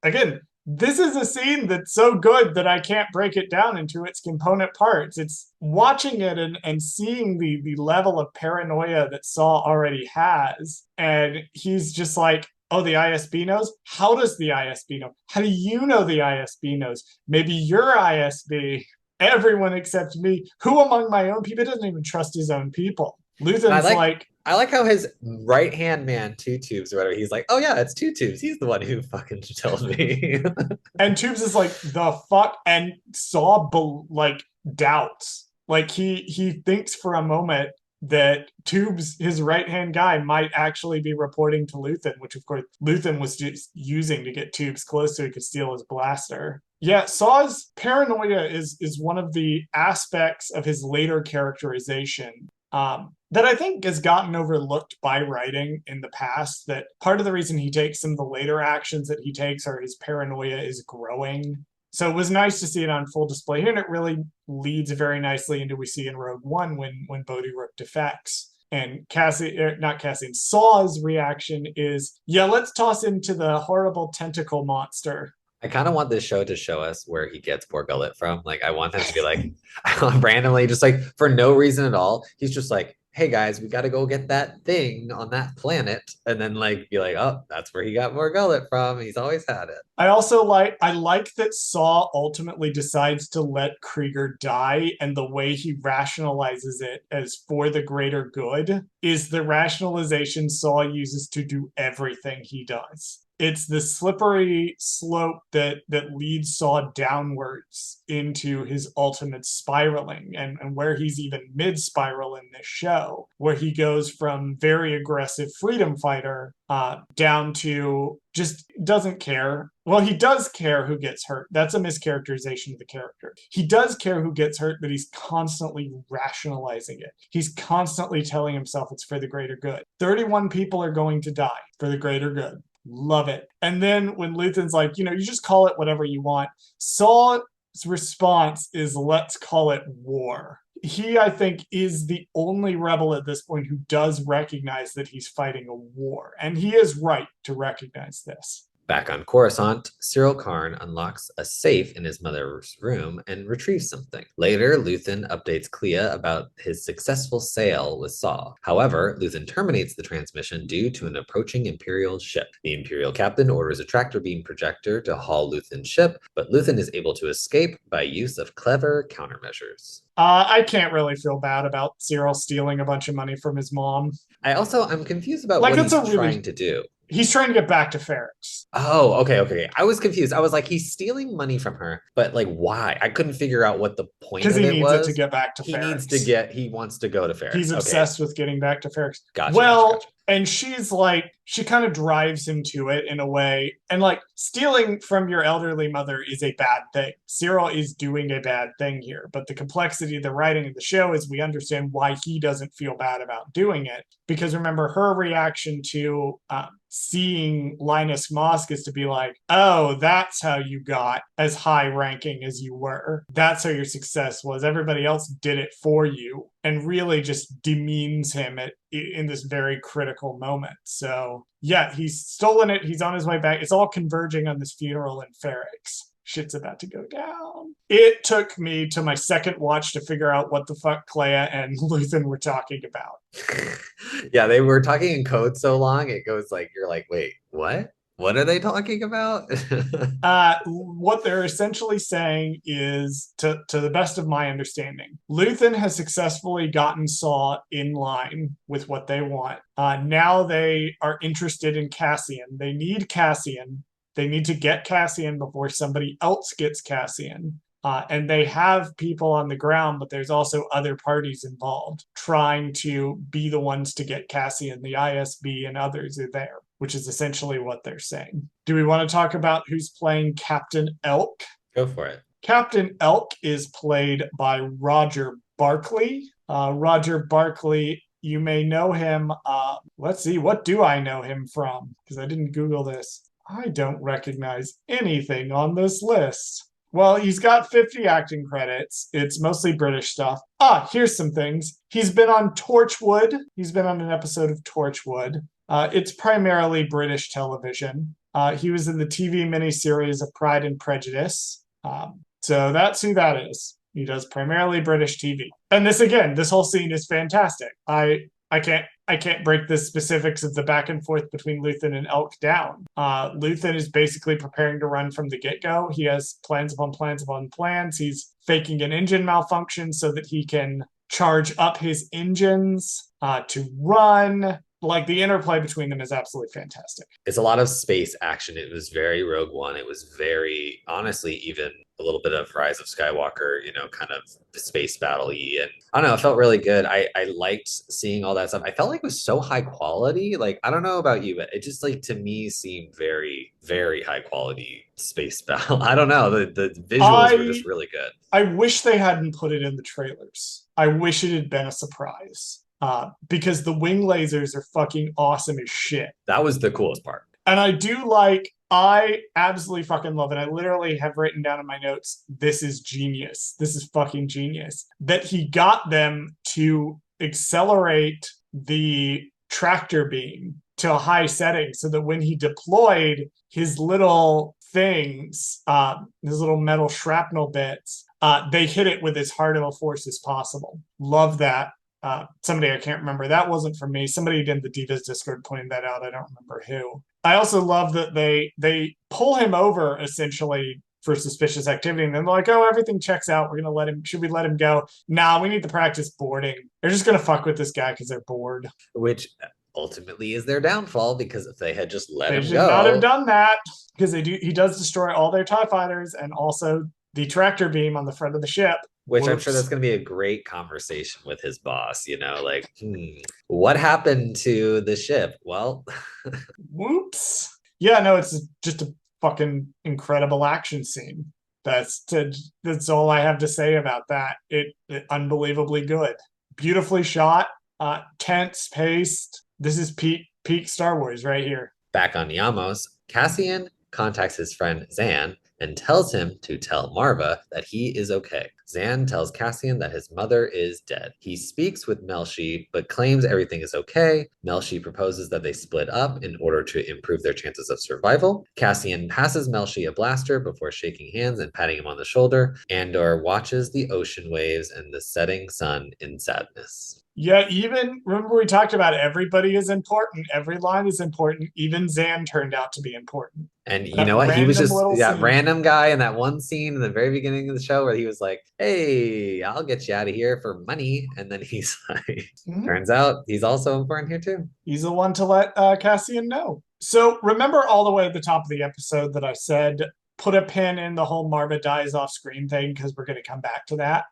again, this is a scene that's so good that I can't break it down into its component parts. It's watching it and seeing the level of paranoia that Saw already has, and he's just like, oh, the ISB knows? How does the ISB know? How do you know the ISB knows? Maybe your ISB. Everyone except me. Who among my own people doesn't even trust his own people? And I Luthen's like like, I like how his right hand man, Two Tubes or whatever, he's like, oh yeah, it's Two Tubes. He's the one who fucking tells me. and Tubes is like, the fuck? And Saw, like, doubts. Like, he thinks for a moment that Tubes, his right hand guy, might actually be reporting to Luthen, which of course Luthen was just using to get Tubes close so he could steal his blaster. Yeah, Saw's paranoia is one of the aspects of his later characterization that I think has gotten overlooked by writing in the past. That part of the reason he takes some of the later actions that he takes are his paranoia is growing. So it was nice to see it on full display here, and it really leads very nicely into we see in Rogue One when Bodhi Rook defects. And not Cassian, Saw's reaction is, yeah, let's toss him to the horrible tentacle monster. I kind of want this show to show us where he gets poor Gullet from. Like, I want him to be like, randomly, just like for no reason at all. He's just like, hey guys, we got to go get that thing on that planet. And then, like, be like, oh, that's where he got more Gullet from. He's always had it. I like that Saw ultimately decides to let Krieger die, and the way he rationalizes it as for the greater good is the rationalization Saw uses to do everything he does. It's the slippery slope that leads Saw downwards into his ultimate spiraling, and where he's even mid-spiral in this show, where he goes from very aggressive freedom fighter down to just doesn't care. Well, he does care who gets hurt. That's a mischaracterization of the character. He does care who gets hurt, but he's constantly rationalizing it. He's constantly telling himself it's for the greater good. 31 people are going to die for the greater good. Love it. And then when Luthen's like, you just call it whatever you want, Saw's response is, let's call it war. He, I think, is the only rebel at this point who does recognize that he's fighting a war. And he is right to recognize this. Back on Coruscant, Cyril Karn unlocks a safe in his mother's room and retrieves something. Later, Luthen updates Clea about his successful sail with Saw. However, Luthen terminates the transmission due to an approaching Imperial ship. The Imperial captain orders a tractor beam projector to haul Luthen's ship, but Luthen is able to escape by use of clever countermeasures. I can't really feel bad about Cyril stealing a bunch of money from his mom. I'm confused about Like, what it's he's trying to do. He's trying to get back to Ferrix. Oh, okay. I was confused. I was like, he's stealing money from her, but like, why? I couldn't figure out what the point because of he it needs it was. to get back to Ferrix. He wants to go to Ferrix. He's obsessed with getting back to Ferrix. Gotcha. And she's like, she kind of drives him to it in a way. And like, stealing from your elderly mother is a bad thing. Cyril is doing a bad thing here. But the complexity of the writing of the show is we understand why he doesn't feel bad about doing it. Because remember, her reaction to seeing Linus Mosk is to be like, oh, that's how you got as high ranking as you were. That's how your success was. Everybody else did it for you, and really just demeans him in this very critical moment. So yeah, he's stolen it. He's on his way back. It's all converging on this funeral in Ferrix. Shit's about to go down. It took me to my second watch to figure out what the fuck Clea and Luthen were talking about. Yeah, they were talking in code so long, it goes like, you're like, wait, what? What are they talking about? What they're essentially saying is, to the best of my understanding, Luthen has successfully gotten Saw in line with what they want. Now they are interested in Cassian. They need Cassian. They need to get Cassian before somebody else gets Cassian. And they have people on the ground, but there's also other parties involved trying to be the ones to get Cassian. The ISB and others are there, which is essentially what they're saying. Do we want to talk about who's playing Captain Elk? Go for it. Captain Elk is played by Roger Barkley. Roger Barkley, you may know him. Let's see, what do I know him from? Because I didn't Google this. I don't recognize anything on this list. Well, he's got 50 acting credits. It's mostly British stuff. Here's some things. He's been on Torchwood. He's been on an episode of Torchwood. It's primarily British television. He was in the TV miniseries of Pride and Prejudice. So that's who that is. He does primarily British TV. And this whole scene is fantastic. I can't break the specifics of the back and forth between Luthen and Elk down. Luthen is basically preparing to run from the get-go. He has plans upon plans upon plans. He's faking an engine malfunction so that he can charge up his engines to run. Like, the interplay between them is absolutely fantastic. It's a lot of space action. It was very Rogue One. It was very, honestly, even a little bit of Rise of Skywalker, kind of space battle-y. And I don't know, it felt really good. I liked seeing all that stuff. I felt like it was so high quality. Like, I don't know about you, but it just, like, to me seemed very, very high quality space battle. I don't know. The visuals were just really good. I wish they hadn't put it in the trailers. I wish it had been a surprise. Because the wing lasers are fucking awesome as shit. That was the coolest part. And I absolutely fucking love it. I literally have written down in my notes, this is genius. This is fucking genius. That he got them to accelerate the tractor beam to a high setting so that when he deployed his little things, his little metal shrapnel bits, they hit it with as hard of a force as possible. Love that. Somebody, I can't remember, that wasn't from me. Somebody in the Divas Discord pointed that out. I don't remember who. I also love that they pull him over essentially for suspicious activity, and then they're like, oh, everything checks out. We're gonna should we let him go? Nah, we need to practice boarding. They're just gonna fuck with this guy because they're bored. Which ultimately is their downfall, because if they had just let him go, they should not have done that, because he does destroy all their TIE fighters and also the tractor beam on the front of the ship. Which I'm sure that's going to be a great conversation with his boss, like, what happened to the ship? Well, whoops. Yeah, no, it's just a fucking incredible action scene. That's all I have to say about that. It unbelievably good. Beautifully shot, tense paced. This is peak Star Wars right here. Back on Yamos, Cassian contacts his friend Zan and tells him to tell Marva that he is okay. Zan tells Cassian that his mother is dead. He speaks with Melshi, but claims everything is okay. Melshi proposes that they split up in order to improve their chances of survival. Cassian passes Melshi a blaster before shaking hands and patting him on the shoulder. Andor watches the ocean waves and the setting sun in sadness. Yeah, even, remember we talked about everybody is important. Every line is important. Even Zan turned out to be important. And you know what? He was just that random guy in that one scene in the very beginning of the show where he was like, hey, I'll get you out of here for money. And then he's like, turns out he's also important here too. He's the one to let Cassian know. So remember all the way at the top of the episode that I said, put a pin in the whole Marva dies off screen thing because we're going to come back to that.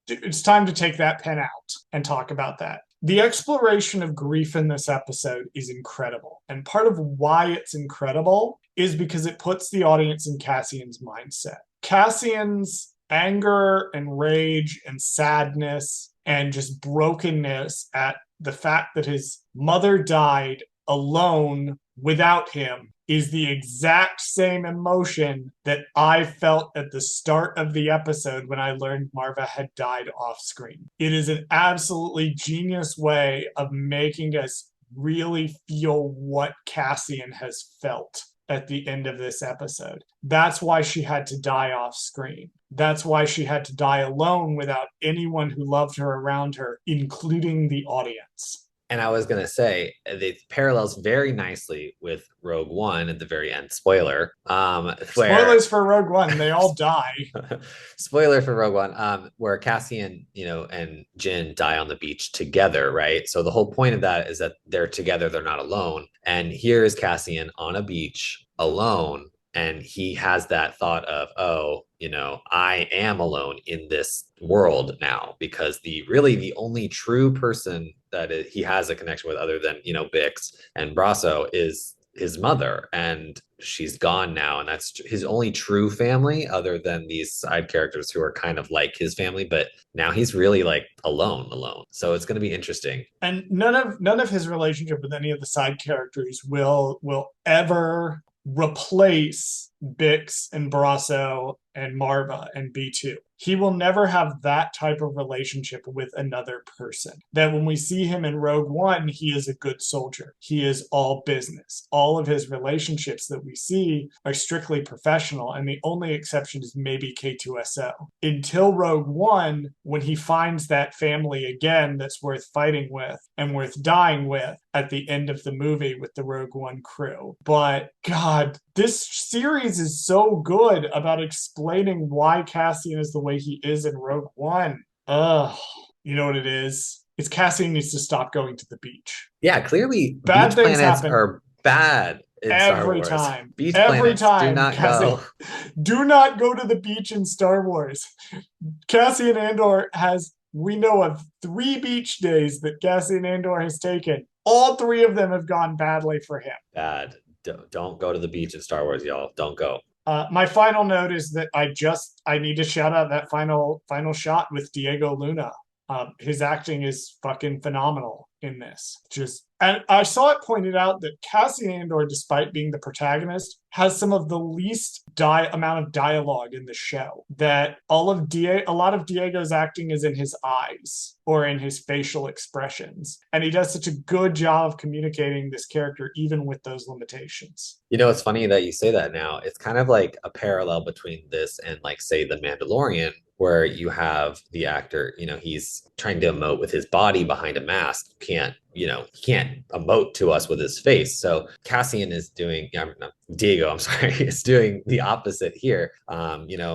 It's time to take that pen out and talk about that. The exploration of grief in this episode is incredible. And part of why it's incredible is because it puts the audience in Cassian's mindset. Cassian's anger and rage and sadness and just brokenness at the fact that his mother died alone without him is the exact same emotion that I felt at the start of the episode when I learned Marva had died off screen. It is an absolutely genius way of making us really feel what Cassian has felt at the end of this episode. That's why she had to die off screen. That's why she had to die alone without anyone who loved her around her, including the audience. And I was going to say, it parallels very nicely with Rogue One at the very end. Spoiler, where Spoilers for Rogue One, they all die. spoiler for Rogue One, where Cassian, and Jin die on the beach together, right? So the whole point of that is that they're together, they're not alone. And here is Cassian on a beach alone, and he has that thought of, oh, I am alone in this world now, because the only true person that he has a connection with, other than Bix and Brasso, is his mother, and she's gone now, and that's his only true family, other than these side characters who are kind of like his family. But now he's really like alone. So it's going to be interesting. And none of his relationship with any of the side characters will ever replace Bix and Brasso and Marva and B2. He will never have that type of relationship with another person. That when we see him in Rogue One, he is a good soldier. He is all business. All of his relationships that we see are strictly professional, and the only exception is maybe K2SO. Until Rogue One, when he finds that family again that's worth fighting with and worth dying with at the end of the movie with the Rogue One crew. But God, this series is so good about explaining why Cassian is the way he is in Rogue One. Ugh, you know what it is? It's Cassian needs to stop going to the beach. Yeah, clearly bad beach things planets happen are bad in Star every Wars. time. Beach every planets, time. do not Cassian, go. Do not go to the beach in Star Wars. Cassian Andor has, we know of 3 beach days that Cassian Andor has taken. All 3 of them have gone badly for him. Bad. Don't go to the beach in Star Wars, y'all. Don't go. My final note is that I need to shout out that final shot with Diego Luna. His acting is fucking phenomenal in this. And I saw it pointed out that Cassian Andor, despite being the protagonist, has some of the least amount of dialogue in the show. That a lot of Diego's acting is in his eyes or in his facial expressions, and he does such a good job of communicating this character even with those limitations. It's funny that you say that now. It's kind of like a parallel between this and, like, say, The Mandalorian, where you have the actor, he's trying to emote with his body behind a mask. He can't emote to us with his face. So Cassian is doing, Diego, I'm sorry, is doing the opposite here.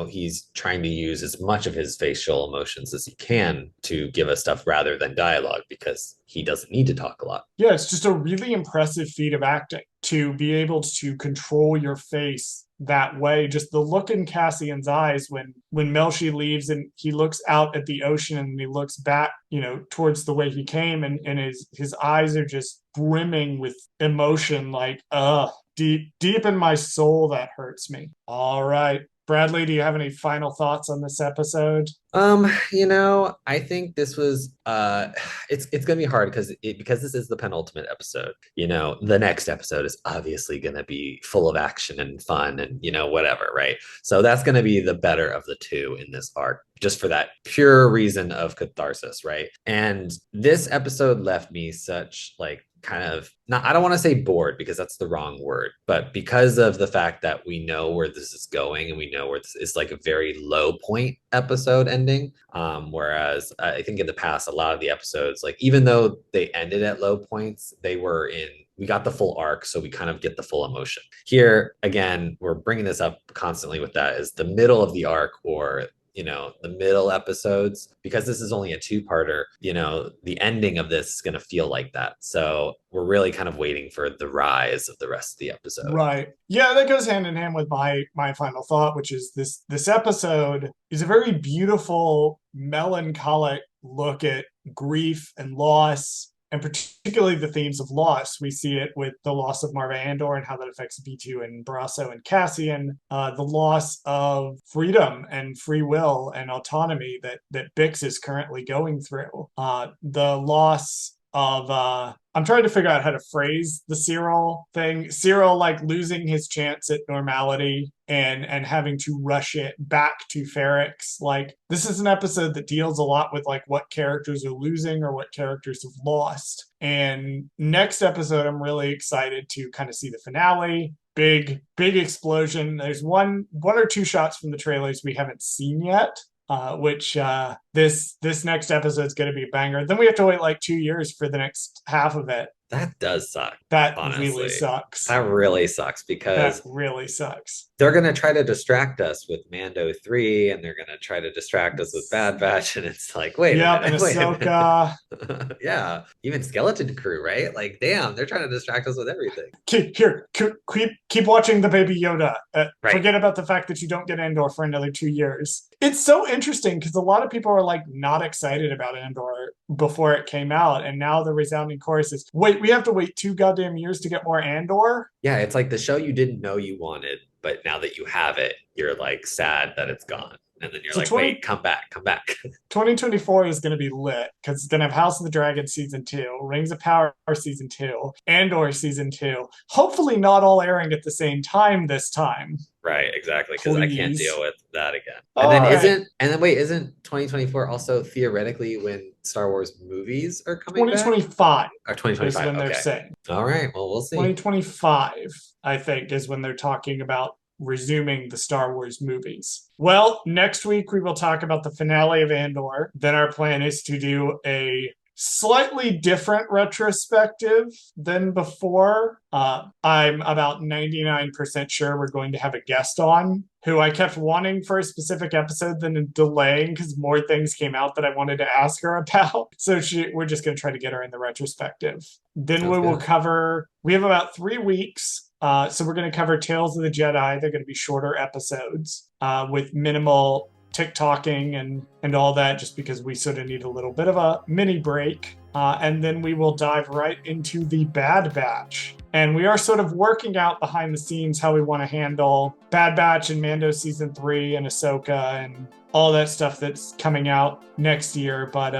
He's trying to use as much of his facial emotions as he can to give us stuff rather than dialogue, because he doesn't need to talk a lot. Yeah, it's just a really impressive feat of acting to be able to control your face that way. Just the look in Cassian's eyes when Melshi leaves and he looks out at the ocean and he looks back, towards the way he came, and his eyes are just brimming with emotion, like, deep in my soul, that hurts me. All right. Bradley, do you have any final thoughts on this episode? I think this was it's gonna be hard because this is the penultimate episode. The next episode is obviously gonna be full of action and fun and whatever, right? So that's gonna be the better of the two in this arc, just for that pure reason of catharsis, right? And this episode left me such, like, kind of, not, I don't want to say bored, because that's the wrong word, but because of the fact that we know where this is going, and we know where this is, like, a very low point episode ending. Whereas I think in the past, a lot of the episodes, like, even though they ended at low points, we got the full arc, so we kind of get the full emotion. Here, again, we're bringing this up constantly with that, is the middle of the arc, or the middle episodes, because this is only a 2-parter. The ending of this is going to feel like that. So we're really kind of waiting for the rise of the rest of the episode. Right. Yeah, that goes hand in hand with my final thought, which is this episode is a very beautiful, melancholic look at grief and loss, and particularly the themes of loss. We see it with the loss of Marva Andor and how that affects B2 and Brasso and Cassian, the loss of freedom and free will and autonomy that Bix is currently going through, the loss of I'm trying to figure out how to phrase the Cyril thing. Cyril, like, losing his chance at normality and having to rush it back to Ferrix. Like, this is an episode that deals a lot with, like, what characters are losing or what characters have lost. And next episode, I'm really excited to kind of see the finale. big explosion. There's one or two shots from the trailers we haven't seen yet. Which this next episode is going to be a banger. Then we have to wait like 2 years for the next half of it. That does suck. That really Honestly, sucks. that really sucks That because really sucks. they're gonna try to distract us with Mando 3, and they're gonna try to distract us with Bad Batch, and it's like, wait a Yep, and minute, wait a Ahsoka. minute. Yeah, even Skeleton Crew, right? Like, damn, they're trying to distract us with everything. Keep watching the Baby Yoda. Right. Forget about the fact that you don't get Andor for another 2 years. It's so interesting because a lot of people are like not excited about Andor before it came out, and now the resounding chorus is, wait, we have to wait 2 goddamn years to get more Andor? Yeah, it's like the show you didn't know you wanted, but now that you have it, you're like sad that it's gone. And then you're So like, wait, come back, come back. 2024 is going to be lit because it's going to have House of the Dragon season 2, Rings of Power season 2, Andor season 2. Hopefully, not all airing at the same time this time. Right, exactly, because I can't Please. deal with that again. All right. Wait, isn't 2024 also theoretically when Star Wars movies are coming back? 2025 Or is 2025, when they're okay. saying. All right, well, we'll see. 2025, I think, is when they're talking about resuming the Star Wars movies. Well, next week we will talk about the finale of Andor. Then our plan is to do a slightly different retrospective than before. I'm about 99% sure we're going to have a guest on who I kept wanting for a specific episode, then delaying because more things came out that I wanted to ask her about. So we're just going to try to get her in the retrospective. Then Sounds we will good. cover, we have about 3 weeks. So we're going to cover Tales of the Jedi. They're going to be shorter episodes with minimal TikToking and all that, just because we sort of need a little bit of a mini break. And then we will dive right into the Bad Batch. And we are sort of working out behind the scenes how we want to handle Bad Batch and Mando Season 3 and Ahsoka and all that stuff that's coming out next year. But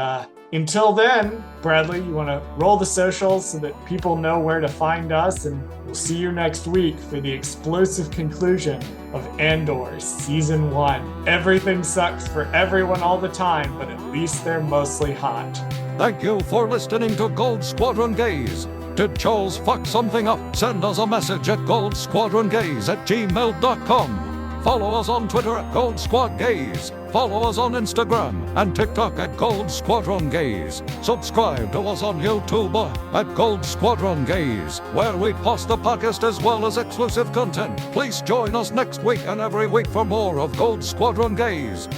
until then, Bradley, you want to roll the socials so that people know where to find us, and we'll see you next week for the explosive conclusion of Andor Season 1. Everything sucks for everyone all the time, but at least they're mostly hot. Thank you for listening to Goldsquadrongays. Did Charles fuck something up? Send us a message at goldsquadrongays@gmail.com. Follow us on Twitter at Goldsquadgays. Follow us on Instagram and TikTok at Goldsquadrongays. Subscribe to us on YouTube at Goldsquadrongays, where we post the podcast as well as exclusive content. Please join us next week and every week for more of Goldsquadrongays.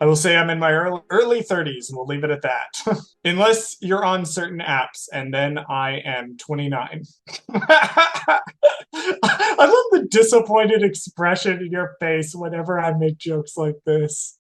I will say I'm in my early 30s, and we'll leave it at that. Unless you're on certain apps, and then I am 29. I love the disappointed expression in your face whenever I make jokes like this.